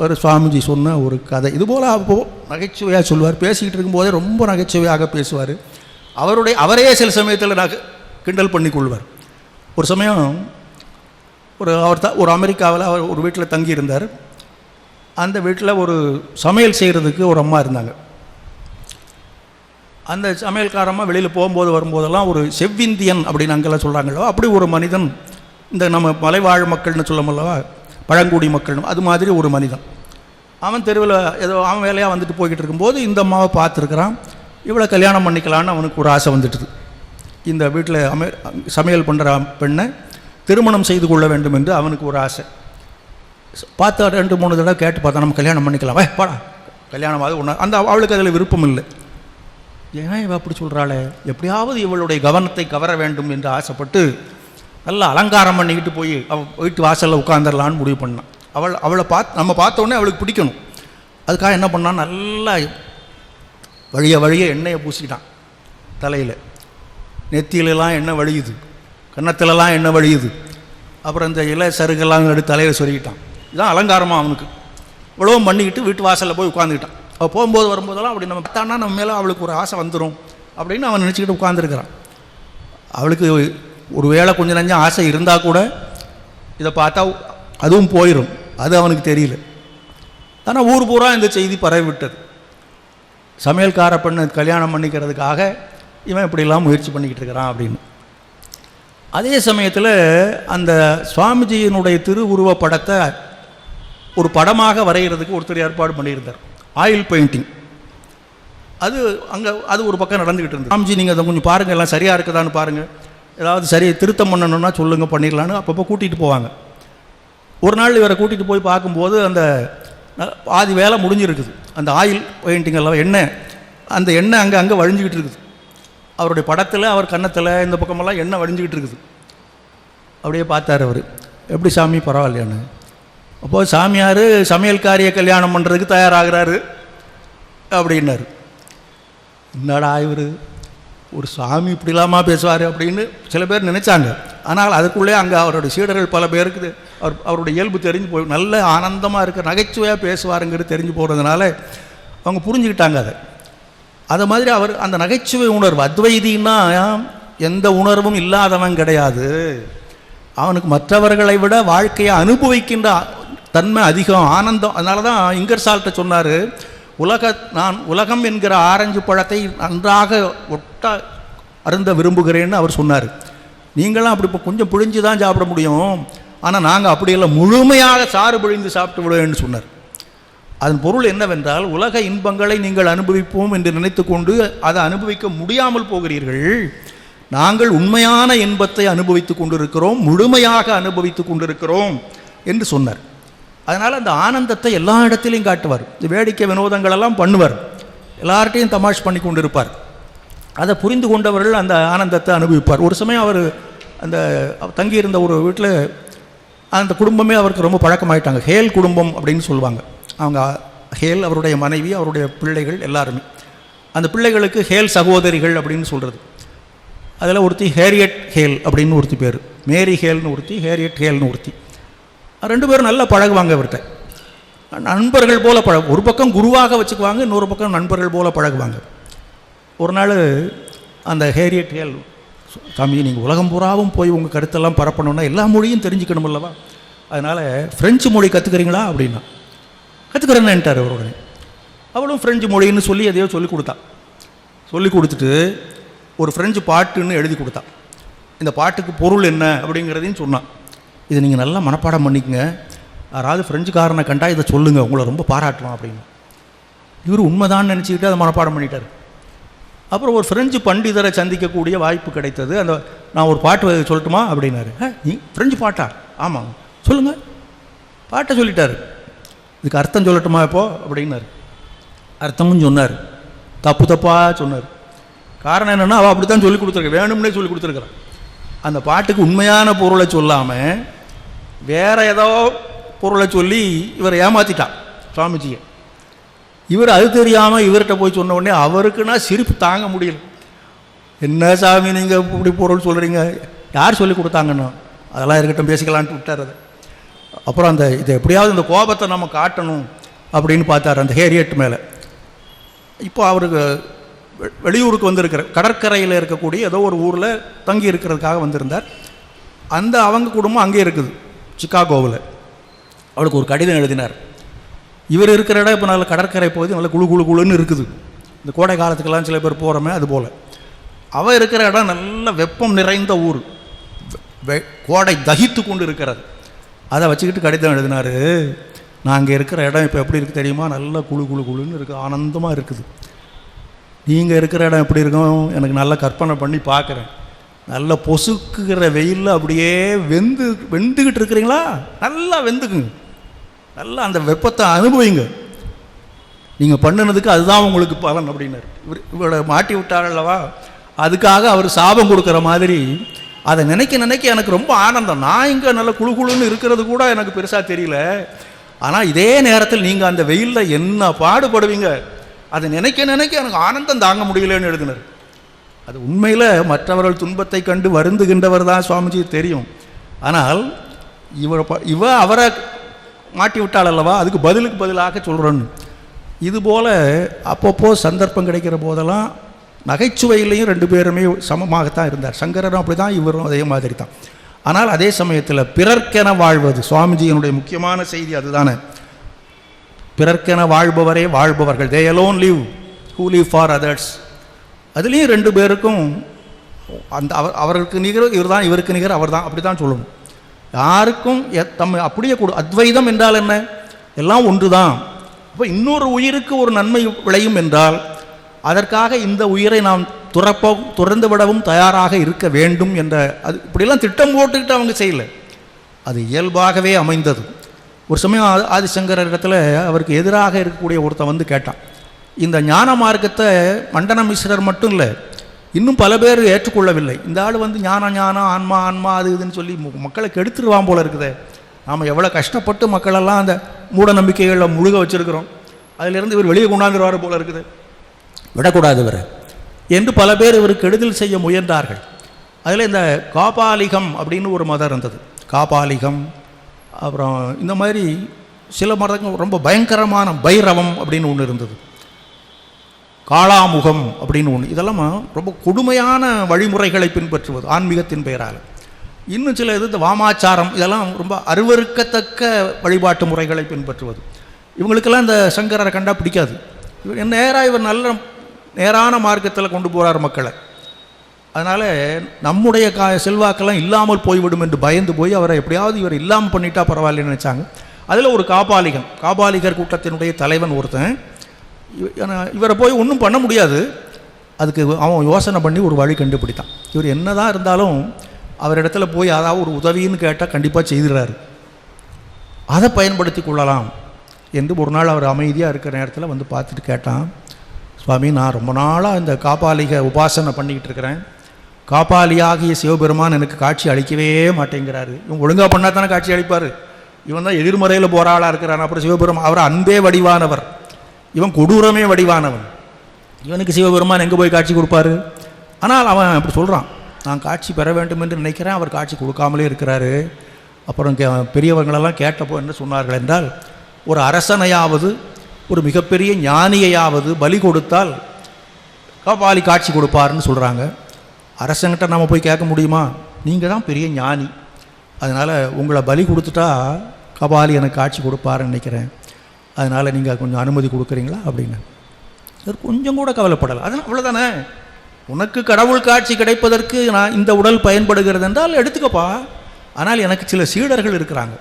ஒரு சுவாமிஜி சொன்ன ஒரு கதை. இதுபோல் அப்போது நகைச்சுவையாக சொல்லுவார். பேசிக்கிட்டு இருக்கும்போதே ரொம்ப நகைச்சுவையாக பேசுவார். அவரே சில சமயத்தில் கிண்டல் பண்ணி கொள்வார். ஒரு சமயம் ஒரு அமெரிக்காவில் அவர் ஒரு வீட்டில் தங்கியிருந்தார். அந்த வீட்டில் ஒரு சமையல் செய்கிறதுக்கு ஒரு அம்மா இருந்தாங்க. அந்த சமையல்காரமாக வெளியில் போகும்போது வரும்போதெல்லாம் ஒரு செவ்விந்தியன் அப்படின்னு அங்கெல்லாம் சொல்கிறாங்களோ, அப்படி ஒரு மனிதன், இந்த நம்ம மலைவாழ் மக்கள்னு சொல்லமல்லவா, பழங்குடி மக்கள், அது மாதிரி ஒரு மனிதன். அவன் தெருவில் ஏதோ அவன் வேலையாக வந்துட்டு போய்கிட்டு இருக்கும்போது இந்த அம்மாவை பார்த்துருக்குறான். இவளை கல்யாணம் பண்ணிக்கலான்னு அவனுக்கு ஒரு ஆசை வந்துட்டுது. இந்த வீட்டில் சமையல் பண்ணுற பெண்ணை திருமணம் செய்து கொள்ள வேண்டும் என்று அவனுக்கு ஒரு ஆசை. பார்த்தா 2-3 தடவை கேட்டு பார்த்தா நம்ம கல்யாணம் பண்ணிக்கலாம், பாடா கல்யாணம் அது ஒன்று. அந்த அவளுக்கு அதில் விருப்பம் இல்லை. ஏன் இவ அப்படி சொல்கிறாளே, எப்படியாவது இவளுடைய கவனத்தை கவர வேண்டும் என்று ஆசைப்பட்டு நல்லா அலங்காரம் பண்ணிக்கிட்டு போய் அவள் வீட்டு வாசலில் உட்காந்துடலான்னு முடிவு பண்ணான். அவளை நம்ம பார்த்தோன்னே அவளுக்கு பிடிக்கணும். அதுக்காக என்ன பண்ணான், நல்லா வழிய எண்ணெயை பூசிக்கிட்டான். தலையில் நெத்தியிலலாம் எண்ணெய் வழியுது, கன்னத்திலலாம் எண்ணெய் வழியுது. அப்புறம் இந்த இலை சருகெல்லாம் எடுத்து தலையில் சொருகிட்டான். இதுதான் அலங்காரமாக அவனுக்கு. இவ்வளவும் பண்ணிக்கிட்டு வீட்டு வாசலில் போய் உட்காந்துக்கிட்டான். அவள் போகும்போது வரும்போதெல்லாம் அப்படி நம்ம பார்த்தான்னா நம்ம மேலே அவளுக்கு ஒரு ஆசை வந்துடும் அப்படின்னு அவன் நினச்சிக்கிட்டு உட்காந்துருக்கிறான். அவளுக்கு ஒரு வேளை கொஞ்சம் நஞ்சம் ஆசை இருந்தால் கூட இதை பார்த்தா அதுவும் போயிடும். அது அவனுக்கு தெரியல. ஆனால் ஊர் பூரா இந்த செய்தி பரவி விட்டது. சமையல்கார பெண்ணை கல்யாணம் பண்ணிக்கிறதுக்காக இவன் இப்படிலாம் முயற்சி பண்ணிக்கிட்டு இருக்கிறான் அப்படின்னு. அதே சமயத்தில் அந்த சுவாமிஜியினுடைய திருவுருவ படத்தை ஒரு படமாக வரைகிறதுக்கு ஒருத்தர் ஏற்பாடு பண்ணியிருந்தார். Oil painting. அது ஒரு பக்கம் நடந்துக்கிட்டு இருந்தது. சுவாமிஜி நீங்கள் அதை கொஞ்சம் பாருங்கள், எல்லாம் சரியாக இருக்குதான்னு பாருங்கள், ஏதாவது சரி திருத்தம் பண்ணணுன்னா சொல்லுங்கள், பண்ணிடலான்னு அப்பப்போ கூட்டிகிட்டு போவாங்க. ஒரு நாள் இவரை கூட்டிகிட்டு போய் பார்க்கும்போது அந்த பாதி வேலை முடிஞ்சிருக்குது. அந்த ஆயில் பெயிண்டிங் எல்லாம் அந்த எண்ணெய் அங்கே வழிஞ்சிக்கிட்டு இருக்குது. அவருடைய படத்தில் அவர் கன்னத்தில் இந்த பக்கமெல்லாம் எண்ணெய் வழிஞ்சிக்கிட்டு இருக்குது. அப்படியே பார்த்தார் அவர். எப்படி சாமி பரவாயில்லையான்னு. அப்போது சாமியார் சமையல்காரியை கல்யாணம் பண்ணுறதுக்கு தயாராகிறாரு அப்படின்னாரு. என்னடா இவர் ஒரு சாமி இப்படிலாமா பேசுவார் அப்படின்னு சில பேர் நினைச்சாங்க. ஆனால் அதுக்குள்ளே அங்கே அவருடைய சீடர்கள் பல பேருக்கு அவருடைய இயல்பு தெரிஞ்சு போய் நல்ல ஆனந்தமாக இருக்க நகைச்சுவையாக பேசுவாருங்கிறது தெரிஞ்சு போகிறதுனால அவங்க புரிஞ்சுக்கிட்டாங்க அதை மாதிரி அவர் அந்த நகைச்சுவை உணர்வு. அத்வைதின்னா எந்த உணர்வும் இல்லாதவன் கிடையாது. அவனுக்கு மற்றவர்களை விட வாழ்க்கையை அனுபவிக்கின்ற தன்மை அதிகம், ஆனந்தம். அதனால தான் இங்கர்சால்ட்ட சொன்னார், நான் உலகம் என்கிற ஆரஞ்சு பழத்தை நன்றாக ஒட்டா அருந்த விரும்புகிறேன்னு அவர் சொன்னார். நீங்களாம் அப்படி இப்போ கொஞ்சம் பிழிஞ்சு தான் சாப்பிட முடியும், ஆனால் நாங்கள் அப்படியெல்லாம் முழுமையாக சாறு பிழிந்து சாப்பிட்டு விடுவேன்னு சொன்னார். அதன் பொருள் என்னவென்றால், உலக இன்பங்களை நீங்கள் அனுபவிப்போம் என்று நினைத்து கொண்டு அதை அனுபவிக்க முடியாமல் போகிறீர்கள். நாங்கள் உண்மையான இன்பத்தை அனுபவித்து கொண்டிருக்கிறோம், முழுமையாக அனுபவித்து கொண்டிருக்கிறோம் என்று சொன்னார். அதனால் அந்த ஆனந்தத்தை எல்லா இடத்திலையும் காட்டுவார். இந்த வேடிக்கை வினோதங்களெல்லாம் பண்ணுவார், எல்லார்ட்டையும் தமாஷ் பண்ணி கொண்டு இருப்பார். அதை புரிந்து கொண்டவர்கள் அந்த ஆனந்தத்தை அனுபவிப்பார். ஒரு சமயம் அவர் அந்த தங்கியிருந்த ஒரு வீட்டில் அந்த குடும்பமே அவருக்கு ரொம்ப பழக்கமாயிட்டாங்க. ஹேல் குடும்பம் அப்படின்னு சொல்லுவாங்க. அவங்க ஹேல், அவருடைய மனைவி, அவருடைய பிள்ளைகள் எல்லாருமே. அந்த பிள்ளைகளுக்கு ஹேல் சகோதரிகள் அப்படின்னு சொல்கிறது. அதில் ஒருத்தி ஹேரியட் ஹேல் அப்படின்னு ஒருத்தி பேர், மேரி ஹேல்னு ஒருத்தி, ஹேரியட் ஹேல்னு ஒருத்தி. 2 பேரும் நல்லா பழகுவாங்க. அவர்கிட்ட நண்பர்கள் போல் ஒரு பக்கம் குருவாக வச்சுக்குவாங்க, இன்னொரு பக்கம் நண்பர்கள் போல் பழகுவாங்க. ஒரு நாள் அந்த ஹேரியட் ஹேல், சாமி நீங்கள் உலகம் பூராவும் போய் உங்கள் கருத்தெல்லாம் பரப்பணுன்னா எல்லா மொழியும் தெரிஞ்சுக்கணும் அல்லவா, அதனால் ஃப்ரெஞ்சு மொழி கற்றுக்கிறீங்களா அப்படின்னா. கற்றுக்கிறேன்னுட்டார் அவருடனே. அவளும் ஃப்ரெஞ்சு மொழின்னு சொல்லி எதையோ சொல்லிக் கொடுத்தா. சொல்லி கொடுத்துட்டு ஒரு ஃப்ரெஞ்சு பாட்டுன்னு எழுதி கொடுத்தா. இந்த பாட்டுக்கு பொருள் என்ன அப்படிங்கிறதையும் சொன்னான். இதை நீங்கள் நல்லா மனப்பாடம் பண்ணிக்கங்க, யாராவது ஃப்ரெஞ்சுக்காரனை கண்டா இதை சொல்லுங்கள், உங்களை ரொம்ப பாராட்டுவான் அப்படின்னு. இவர் உண்மைதான் நினச்சிக்கிட்டு அதை மனப்பாடம் பண்ணிட்டார். அப்புறம் ஒரு ஃப்ரெஞ்சு பண்டிதரை சந்திக்கக்கூடிய வாய்ப்பு கிடைத்தது. நான் ஒரு பாட்டு சொல்லட்டுமா அப்படின்னாரு. நீ ஃப்ரெஞ்சு பாட்டா? ஆமாம் சொல்லுங்கள். பாட்டை சொல்லிட்டார். இதுக்கு அர்த்தம் சொல்லட்டுமா இப்போ அப்படின்னாரு. அர்த்தமும் சொன்னார், தப்பாக சொன்னார். காரணம் என்னென்னா, அவள் அப்படி தான் சொல்லி கொடுத்துருக்க, வேணும்னே சொல்லி கொடுத்துருக்குறான். அந்த பாட்டுக்கு உண்மையான பொருளை சொல்லாமல் வேறு ஏதோ பொருளை சொல்லி இவரை ஏமாற்றிட்டான் சுவாமிஜியை. இவர் அது தெரியாமல் இவர்கிட்ட போய் சொன்ன உடனே அவருக்குன்னா சிரிப்பு தாங்க முடியல. என்ன சாமி நீங்கள் இப்படி பொருள் சொல்கிறீங்க, யார் சொல்லி கொடுத்தாங்கன்னு. அதெல்லாம் இருக்கட்டும், பேசிக்கலான்ட்டு விட்டார் அதை. அப்புறம் இதை எப்படியாவது இந்த கோபத்தை நம்ம காட்டணும் அப்படின்னு பார்த்தார் அந்த ஹேரியட் மேலே. இப்போ அவருக்கு வெளியூருக்கு வந்திருக்கிற, கடற்கரையில் இருக்கக்கூடிய ஏதோ ஒரு ஊரில் தங்கி இருக்கிறதுக்காக வந்திருந்தார். அவங்க குடும்பம் அங்கே இருக்குது, சிக்காகோவில். அவளுக்கு ஒரு கடிதம் எழுதினார். இவர் இருக்கிற இடம் இப்போ நல்ல கடற்கரை பகுதி, நல்ல குழு குழு குழுன்னு இருக்குது. இந்த கோடை காலத்துக்கெல்லாம் சில பேர் போகிறோமே அது போல். அவள் இருக்கிற இடம் நல்ல வெப்பம் நிறைந்த ஊர், கோடை தகித்து கொண்டு இருக்கிறது. அதை வச்சுக்கிட்டு கடிதம் எழுதினார். நான் அங்கே இருக்கிற இடம் இப்போ எப்படி இருக்குது தெரியுமா? நல்ல குழு குழு குழுன்னு இருக்குது, ஆனந்தமாக இருக்குது. நீங்கள் இருக்கிற இடம் எப்படி இருக்கும் எனக்கு நல்லா கற்பனை பண்ணி பார்க்குறேன். நல்ல பொசுக்குகிற வெயிலில் அப்படியே வெந்துக்கிட்டு இருக்கிறீங்களா? நல்லா வெந்துக்குங்க, நல்லா அந்த வெப்பத்தை அனுபவிங்க. நீங்கள் பண்ணினதுக்கு அதுதான் உங்களுக்கு பலன் அப்படின்னாரு. இவரை மாட்டி விட்டார் அல்லவா, அதுக்காக அவர் சாபம் கொடுக்குற மாதிரி. அதை நினைக்க நினைக்க எனக்கு ரொம்ப ஆனந்தம். நான் இங்கே நல்ல குழு குழுன்னு இருக்கிறது கூட எனக்கு பெருசாக தெரியல. ஆனால் இதே நேரத்தில் நீங்கள் அந்த வெயிலில் என்ன பாடுபடுவீங்க, அதை நினைக்க நினைக்க எனக்கு ஆனந்தம் தாங்க முடியலன்னு எழுதினார். அது உண்மையில் மற்றவர்கள் துன்பத்தை கண்டு வருந்துகின்றவர் தான் சுவாமிஜி தெரியும். ஆனால் இவ அவரை மாட்டி விட்டாள் அல்லவா, அதுக்கு பதிலாக சொல்கிறேன்னு. இதுபோல் அப்பப்போ சந்தர்ப்பம் கிடைக்கிற போதெல்லாம் நகைச்சுவையிலையும் ரெண்டு பேருமே சமமாகத்தான் இருந்தார். சங்கரரும் அப்படி தான், இவரும் அதே மாதிரி தான். ஆனால் அதே சமயத்தில் பிறர்க்கென வாழ்வது, சுவாமிஜியினுடைய முக்கியமான செய்தி அதுதானே. பிறர்க்கென வாழ்பவரே வாழ்பவர்கள், they alone live who live for others. அதுலேயும் ரெண்டு பேருக்கும் அந்த அவருக்கு நிகர் இவர் தான், இவருக்கு நிகர் அவர் தான், அப்படி தான் சொல்லணும். யாருக்கும் அப்படியே அத்வைதம் என்றால் என்ன? எல்லாம் ஒன்று தான். அப்போ இன்னொரு உயிருக்கு ஒரு நன்மை விளையும் என்றால் அதற்காக இந்த உயிரை நாம் துறந்து விடவும் தயாராக இருக்க வேண்டும் என்ற, அது இப்படிலாம் திட்டம் போட்டுக்கிட்டு அவங்க செய்யலை, அது இயல்பாகவே அமைந்தது. ஒரு சமயம் ஆதிசங்கர இடத்துல அவருக்கு எதிராக இருக்கக்கூடிய ஒருத்தன் வந்து கேட்டான். இந்த ஞான மார்க்கத்தை மண்டன மிஸ்ரர் மட்டும் இல்லை, இன்னும் பல பேர் ஏற்றுக்கொள்ளவில்லை. இந்த ஆள் வந்து ஞானம் ஆன்மா ஆன்மா அது இதுன்னு சொல்லி மக்களை கெடுத்துருவான் போல இருக்குதே. நாம் எவ்வளோ கஷ்டப்பட்டு மக்களெல்லாம் அந்த மூட நம்பிக்கைகளில் முழுக வச்சுருக்கிறோம், அதிலிருந்து இவர் வெளியே கொண்டாந்துருவார் போல இருக்குது, விடக்கூடாது இவர் என்று பல பேர் இவருக்கு கெடுதல் செய்ய முயன்றார்கள். அதில் இந்த காபாலிகம் அப்படின்னு ஒரு மதம் இருந்தது. காபாலிகம், அப்புறம் இந்த மாதிரி சில மதங்கள், ரொம்ப பயங்கரமான பைரவம் அப்படின்னு ஒன்று இருந்தது, காளாமுகம் அப்படின்னு ஒன்று. இதெல்லாம் ரொம்ப கொடுமையான வழிமுறைகளை பின்பற்றுவது ஆன்மீகத்தின் பெயரால். இன்னும் சில இது இந்த வாமாச்சாரம், இதெல்லாம் ரொம்ப அருவருக்கத்தக்க வழிபாட்டு முறைகளை பின்பற்றுவது. இவங்களுக்கெல்லாம் இந்த சங்கரரை கண்டா பிடிக்காது. இவர் இவர் நல்ல நேரான மார்க்கத்தில் கொண்டு போகிறார் மக்களை. அதனால் நம்முடைய செல்வாக்கெல்லாம் இல்லாமல் போய்விடும் என்று பயந்து போய் அவரை எப்படியாவது இவர் இல்லாமல் பண்ணிட்டா பரவாயில்லன்னு நினச்சாங்க. அதில் ஒரு காபாலிகர் கூட்டத்தினுடைய தலைவன் ஒருத்தன், இவரை போய் ஒன்றும் பண்ண முடியாது. அதுக்கு அவன் யோசனை பண்ணி ஒரு வழி கண்டுபிடித்தான். இவர் என்ன தான் இருந்தாலும் அவரிடத்துல போய் அதாவது ஒரு உதவின்னு கேட்டால் கண்டிப்பாக செய்துறாரு, அதை பயன்படுத்தி கொள்ளலாம் என்று ஒரு நாள் அவர் அமைதியாக இருக்கிற நேரத்தில் வந்து பார்த்துட்டு கேட்டான், சுவாமி நான் ரொம்ப நாளாக இந்த காபாலிக உபாசனை பண்ணிக்கிட்டு இருக்கிறேன், காபாலியாகிய சிவபெருமான் எனக்கு காட்சி அளிக்கவே மாட்டேங்கிறாரு. இவன் ஒழுங்காக பண்ணால் தானே காட்சி அளிப்பார், இவன் தான் எதிர்மறையில் போகிற ஆளாக இருக்கிறான். அப்புறம் சிவபெருமான் அவர் அன்பே வடிவானவர், இவன் கொடூரமே வடிவானவன், இவனுக்கு சிவபெருமான் எங்கே போய் காட்சி கொடுப்பாரு? ஆனால் அவன் அப்படி சொல்கிறான், நான் காட்சி பெற வேண்டும் என்று நினைக்கிறேன், அவர் காட்சி கொடுக்காமலே இருக்கிறாரு. அப்புறம் பெரியவர்களெல்லாம் கேட்டப்போ என்ன சொன்னார்கள் என்றால், ஒரு அரசனையாவது ஒரு மிகப்பெரிய ஞானியையாவது பலி கொடுத்தால் காபாலி காட்சி கொடுப்பாருன்னு சொல்கிறாங்க. அரசங்கிட்ட நம்ம போய் கேட்க முடியுமா? நீங்கள் தான் பெரிய ஞானி, அதனால் உங்களை பலி கொடுத்துட்டா கபாலி எனக்கு காட்சி கொடுப்பாருன்னு நினைக்கிறேன், அதனால் நீங்கள் கொஞ்சம் அனுமதி கொடுக்குறீங்களா அப்படின்னு. கொஞ்சம் கூட கவலைப்படலை. அதனால் அவ்வளோதானே, உனக்கு கடவுள் காட்சி கிடைப்பதற்கு நான் இந்த உடல் பயன்படுகிறது என்றால் எடுத்துக்கப்பா. ஆனால் எனக்கு சில சீடர்கள் இருக்கிறாங்க,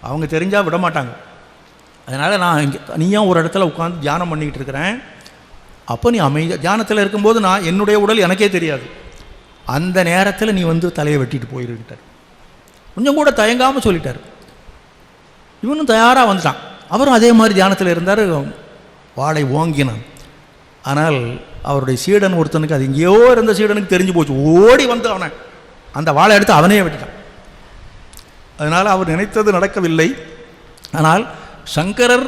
அவங்க தெரிஞ்சால் விட மாட்டாங்க. அதனால் நான் இங்கே தனியாக ஒரு இடத்துல உட்காந்து தியானம் பண்ணிக்கிட்டு இருக்கிறேன். அப்போ நீ அமைதியாக தியானத்தில் இருக்கும்போது நான் என்னுடைய உடல் எனக்கே தெரியாது, அந்த நேரத்தில் நீ வந்து தலையை வெட்டிட்டு போயிருக்கிட்டார். கொஞ்சம் கூட தயங்காமல் சொல்லிட்டார். இவனும் தயாராக வந்துட்டான். அவரும் அதே மாதிரி தியானத்தில் இருந்தார், வாளை ஓங்கினான். ஆனால் அவருடைய சீடன் ஒருத்தனுக்கு, அது எங்கேயோ இருந்த சீடனுக்கு தெரிஞ்சு போச்சு. ஓடி வந்து அவனை அந்த வாளை எடுத்து அவனே வெட்டிட்டான். அதனால் அவர் நினைத்தது நடக்கவில்லை. ஆனால் சங்கரர்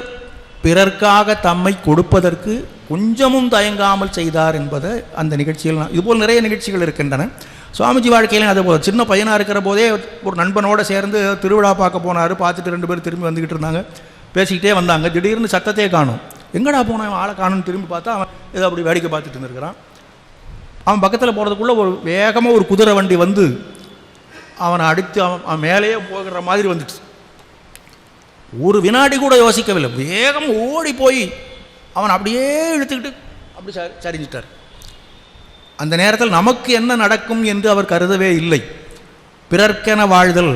பிறர்க்காக தம்மை கொடுப்பதற்கு கொஞ்சமும் தயங்காமல் செய்தார் என்பதை அந்த நிகழ்ச்சியில் இதுபோல் நிறைய நிகழ்ச்சிகள் இருக்கின்றன. சுவாமிஜி வாழ்க்கையிலும் அதே போல் சின்ன பையனாக இருக்கிற போதே ஒரு நண்பனோடு சேர்ந்து திருவிழா பார்க்க போனார். பார்த்துட்டு 2 பேர் திரும்பி வந்துக்கிட்டு இருந்தாங்க, பேசிக்கிட்டே வந்தாங்க. திடீர்னு சத்தத்தையே காணும், எங்கடா போனான் ஆளை காணும்னு திரும்பி பார்த்தா அவன் ஏதோ அப்படி வேடிக்கை பார்த்துட்டு இருந்திருக்கிறான். அவன் பக்கத்தில் போகிறதுக்குள்ளே ஒரு வேகமாக ஒரு குதிரை வண்டி வந்து அவனை அடித்து அவன் மேலேயே போகிற மாதிரி வந்துடுச்சு. ஒரு வினாடி கூட யோசிக்கவில்லை, வேகம் ஓடி போய் அவன் அப்படியே இழுத்துக்கிட்டு அப்படி சரிஞ்சிட்டார். அந்த நேரத்தில் நமக்கு என்ன நடக்கும் என்று அவர் கருதவே இல்லை. பிறர்க்கென வாழ்தல்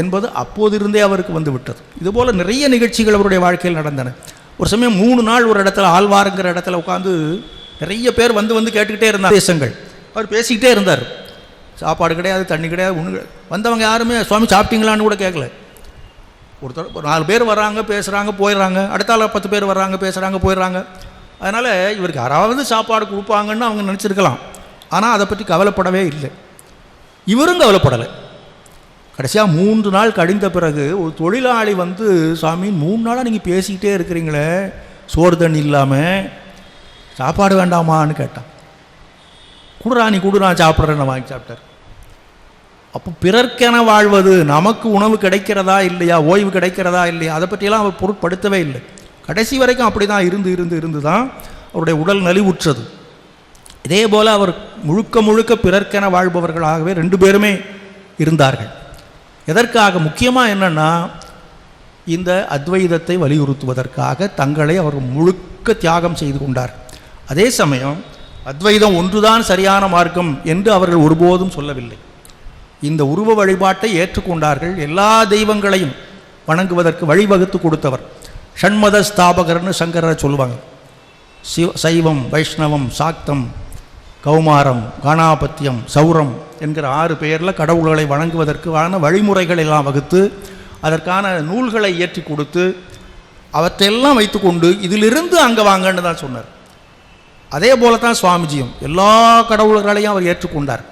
என்பது அப்போதிருந்தே அவருக்கு வந்து விட்டது. இதுபோல் நிறைய நிகழ்ச்சிகள் அவருடைய வாழ்க்கையில் நடந்தன. ஒரு சமயம் 3 நாள் ஒரு இடத்துல ஆழ்வாருங்கிற இடத்துல உட்காந்து நிறைய பேர் வந்து கேட்டுக்கிட்டே இருந்தார் தேசங்கள். அவர் பேசிக்கிட்டே இருந்தார். சாப்பாடு கிடையாது, தண்ணி கிடையாது, ஒன்று கிடையாது. வந்தவங்க யாருமே சுவாமி சாப்பிட்டீங்களான்னு கூட கேட்கல. ஒரு 4 பேர் வர்றாங்க, பேசுகிறாங்க, போயிடுறாங்க. அடுத்த ஆள் 10 பேர் வர்றாங்க, பேசுகிறாங்க, போயிடுறாங்க. அதனால் இவருக்கு யாராவது சாப்பாடு கொடுப்பாங்கன்னு அவங்க நினச்சிருக்கலாம். ஆனால் அதை பற்றி கவலைப்படவே இல்லை. இவரும் கவலைப்படலை. கடைசியாக 3 நாள் கழிந்த பிறகு ஒரு தொழிலாளி வந்து, சாமி 3 நாளாக நீங்கள் பேசிக்கிட்டே இருக்கிறீங்களே, சோறு தண்ணி இல்லாமல், சாப்பாடு வேண்டாமான்னு கேட்டான். குடுறா, நீ குடு, நான் சாப்பிட்றேன்னு வாங்கி சாப்பிட்டார். அப்போ பிறர்க்கென வாழ்வது, நமக்கு உணவு கிடைக்கிறதா இல்லையா, ஓய்வு கிடைக்கிறதா இல்லையா, அதை பற்றியெல்லாம் அவர் பொருட்படுத்தவே இல்லை. கடைசி வரைக்கும் அப்படி தான் இருந்து தான் அவருடைய உடல் நலிவுற்றது. இதே போல் அவர் முழுக்க பிறர்க்கென வாழ்பவர்களாகவே 2 பேருமே இருந்தார்கள். எதற்காக? முக்கியமாக என்னென்னா, இந்த அத்வைதத்தை வலியுறுத்துவதற்காக தங்களை அவர் முழுக்க தியாகம் செய்து கொண்டார். அதே சமயம் அத்வைதம் ஒன்றுதான் சரியான மார்க்கம் என்று அவர்கள் ஒருபோதும் சொல்லவில்லை. இந்த உருவ வழிபாட்டை ஏற்றுக்கொண்டார்கள். எல்லா தெய்வங்களையும் வணங்குவதற்கு வழிவகுத்து கொடுத்தவர். ஷண்மத ஸ்தாபகர்னு சங்கரரை சொல்லுவாங்க. சைவம், வைஷ்ணவம், சாக்தம், கௌமாரம், கணாபத்தியம், சௌரம் என்கிற 6 பெயரில் கடவுள்களை வணங்குவதற்கான வழிமுறைகள் எல்லாம் வகுத்து அதற்கான நூல்களை இயற்றி கொடுத்து அவற்றையெல்லாம் வைத்துக்கொண்டு இதிலிருந்து அங்கே வாங்கன்னு தான் சொன்னார். அதே போல தான் சுவாமிஜியும் எல்லா கடவுள்களையும் அவர் ஏற்றுக்கொண்டார்.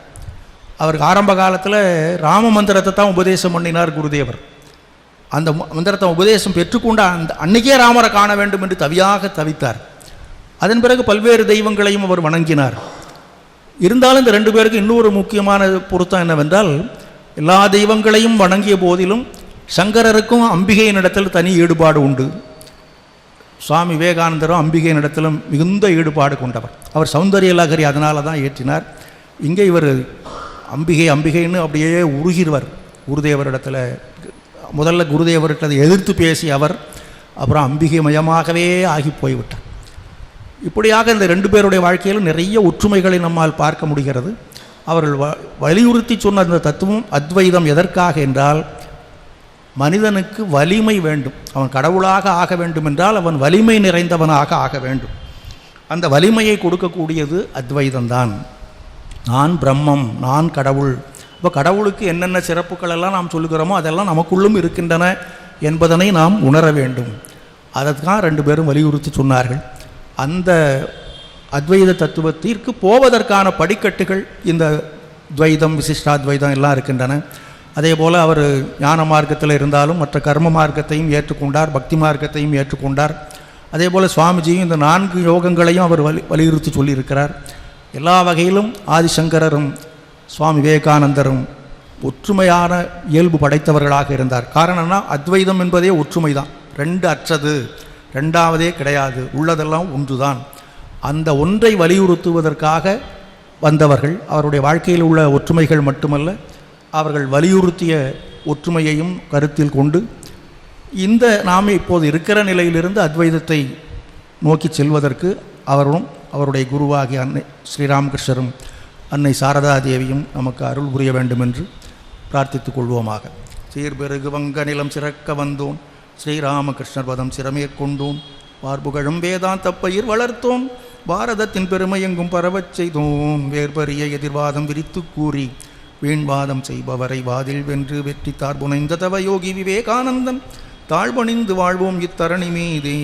அவருக்கு ஆரம்ப காலத்தில் ராம மந்திரத்தை தான் உபதேசம் பண்ணினார் குருதேவர். அந்த மந்திரத்தை உபதேசம் பெற்றுக்கொண்ட அன்னைக்கே ராமரை காண வேண்டும் என்று தவித்தார். அதன் பிறகு பல்வேறு தெய்வங்களையும் அவர் வணங்கினார். இருந்தாலும் இந்த 2 பேருக்கு இன்னொரு முக்கியமான பொருத்தம் என்னவென்றால், எல்லா தெய்வங்களையும் வணங்கிய போதிலும் சங்கரருக்கும் அம்பிகையின் இடத்தில் தனி ஈடுபாடு உண்டு. சுவாமி விவேகானந்தரும் அம்பிகையின் இடத்திலும் மிகுந்த ஈடுபாடு கொண்டவர். அவர் சௌந்தரிய லகரி அதனால தான் ஏற்றினார். இங்கே இவர் அம்பிகைன்னு அப்படியே உருகிறவர். குருதேவரிடத்தில் முதல்ல குருதேவர்கிட்ட எதிர்த்து பேசி அவர் அப்புறம் அம்பிகை மயமாகவே ஆகி போய்விட்டார். இப்படியாக இந்த 2 பேருடைய வாழ்க்கையிலும் நிறைய ஒற்றுமைகளை நம்மால் பார்க்க முடிகிறது. அவர்கள் வலியுறுத்தி சொன்ன அந்த தத்துவம் அத்வைதம் எதற்காக என்றால், மனிதனுக்கு வலிமை வேண்டும். அவன் கடவுளாக ஆக வேண்டும் என்றால் அவன் வலிமை நிறைந்தவனாக ஆக வேண்டும். அந்த வலிமையை கொடுக்கக்கூடியது அத்வைதம்தான். நான் பிரம்மம், நான் கடவுள். இப்போ கடவுளுக்கு என்னென்ன சிறப்புகள் எல்லாம் நாம் சொல்லுகிறோமோ அதெல்லாம் நமக்குள்ளும் இருக்கின்றன என்பதனை நாம் உணர வேண்டும். அதற்காக 2 பேரும் வலியுறுத்தி சொன்னார்கள். அந்த அத்வைத தத்துவத்திற்கு போவதற்கான படிக்கட்டுகள் இந்த துவைதம், விசிஷ்டாத்வைதம் எல்லாம் இருக்கின்றன. அதே போல் அவர் ஞான மார்க்கத்தில் இருந்தாலும் மற்ற கர்ம மார்க்கத்தையும் ஏற்றுக்கொண்டார், பக்தி மார்க்கத்தையும் ஏற்றுக்கொண்டார். அதே போல் சுவாமிஜியும் இந்த 4 யோகங்களையும் அவர் வலியுறுத்தி சொல்லியிருக்கிறார். எல்லா வகையிலும் ஆதிசங்கரரும் சுவாமி விவேகானந்தரும் ஒற்றுமையான இயல்பு படைத்தவர்களாக இருந்தார். காரணம்னா அத்வைதம் என்பதே ஒற்றுமை தான். 2 அற்றது, 2வதே கிடையாது, உள்ளதெல்லாம் ஒன்றுதான். அந்த ஒன்றை வலியுறுத்துவதற்காக வந்தவர்கள். அவருடைய வாழ்க்கையில் உள்ள ஒற்றுமைகள் மட்டுமல்ல, அவர்கள் வலியுறுத்திய ஒற்றுமையையும் கருத்தில் கொண்டு இந்த நாம் இப்போது இருக்கிற நிலையிலிருந்து அத்வைதத்தை நோக்கி செல்வதற்கு அவரும் அவருடைய குருவாகிய அன்னை ஸ்ரீராமகிருஷ்ணரும் அன்னை சாரதா தேவியும் நமக்கு அருள் புரிய வேண்டும் என்று பிரார்த்தித்துக் கொள்வோமாக. சீர்பெருகு வங்க நிலம் சிறக்க வந்தோன், ஸ்ரீராமகிருஷ்ணர் பதம் சிறமேற்கொண்டோன், பார்புகழும் வேதாந்த பயிர் வளர்த்தோம், பாரதத்தின் பெருமை எங்கும் பரவச் செய்தோம், வேர்பரிய எதிர்வாதம் விரித்து கூறி வீண்வாதம் செய்பவரை வாதில் வென்று வெற்றி தார்புனைந்த தவ யோகி விவேகானந்தன் தாழ்பணிந்து வாழ்வோம் இத்தரணி மீதே.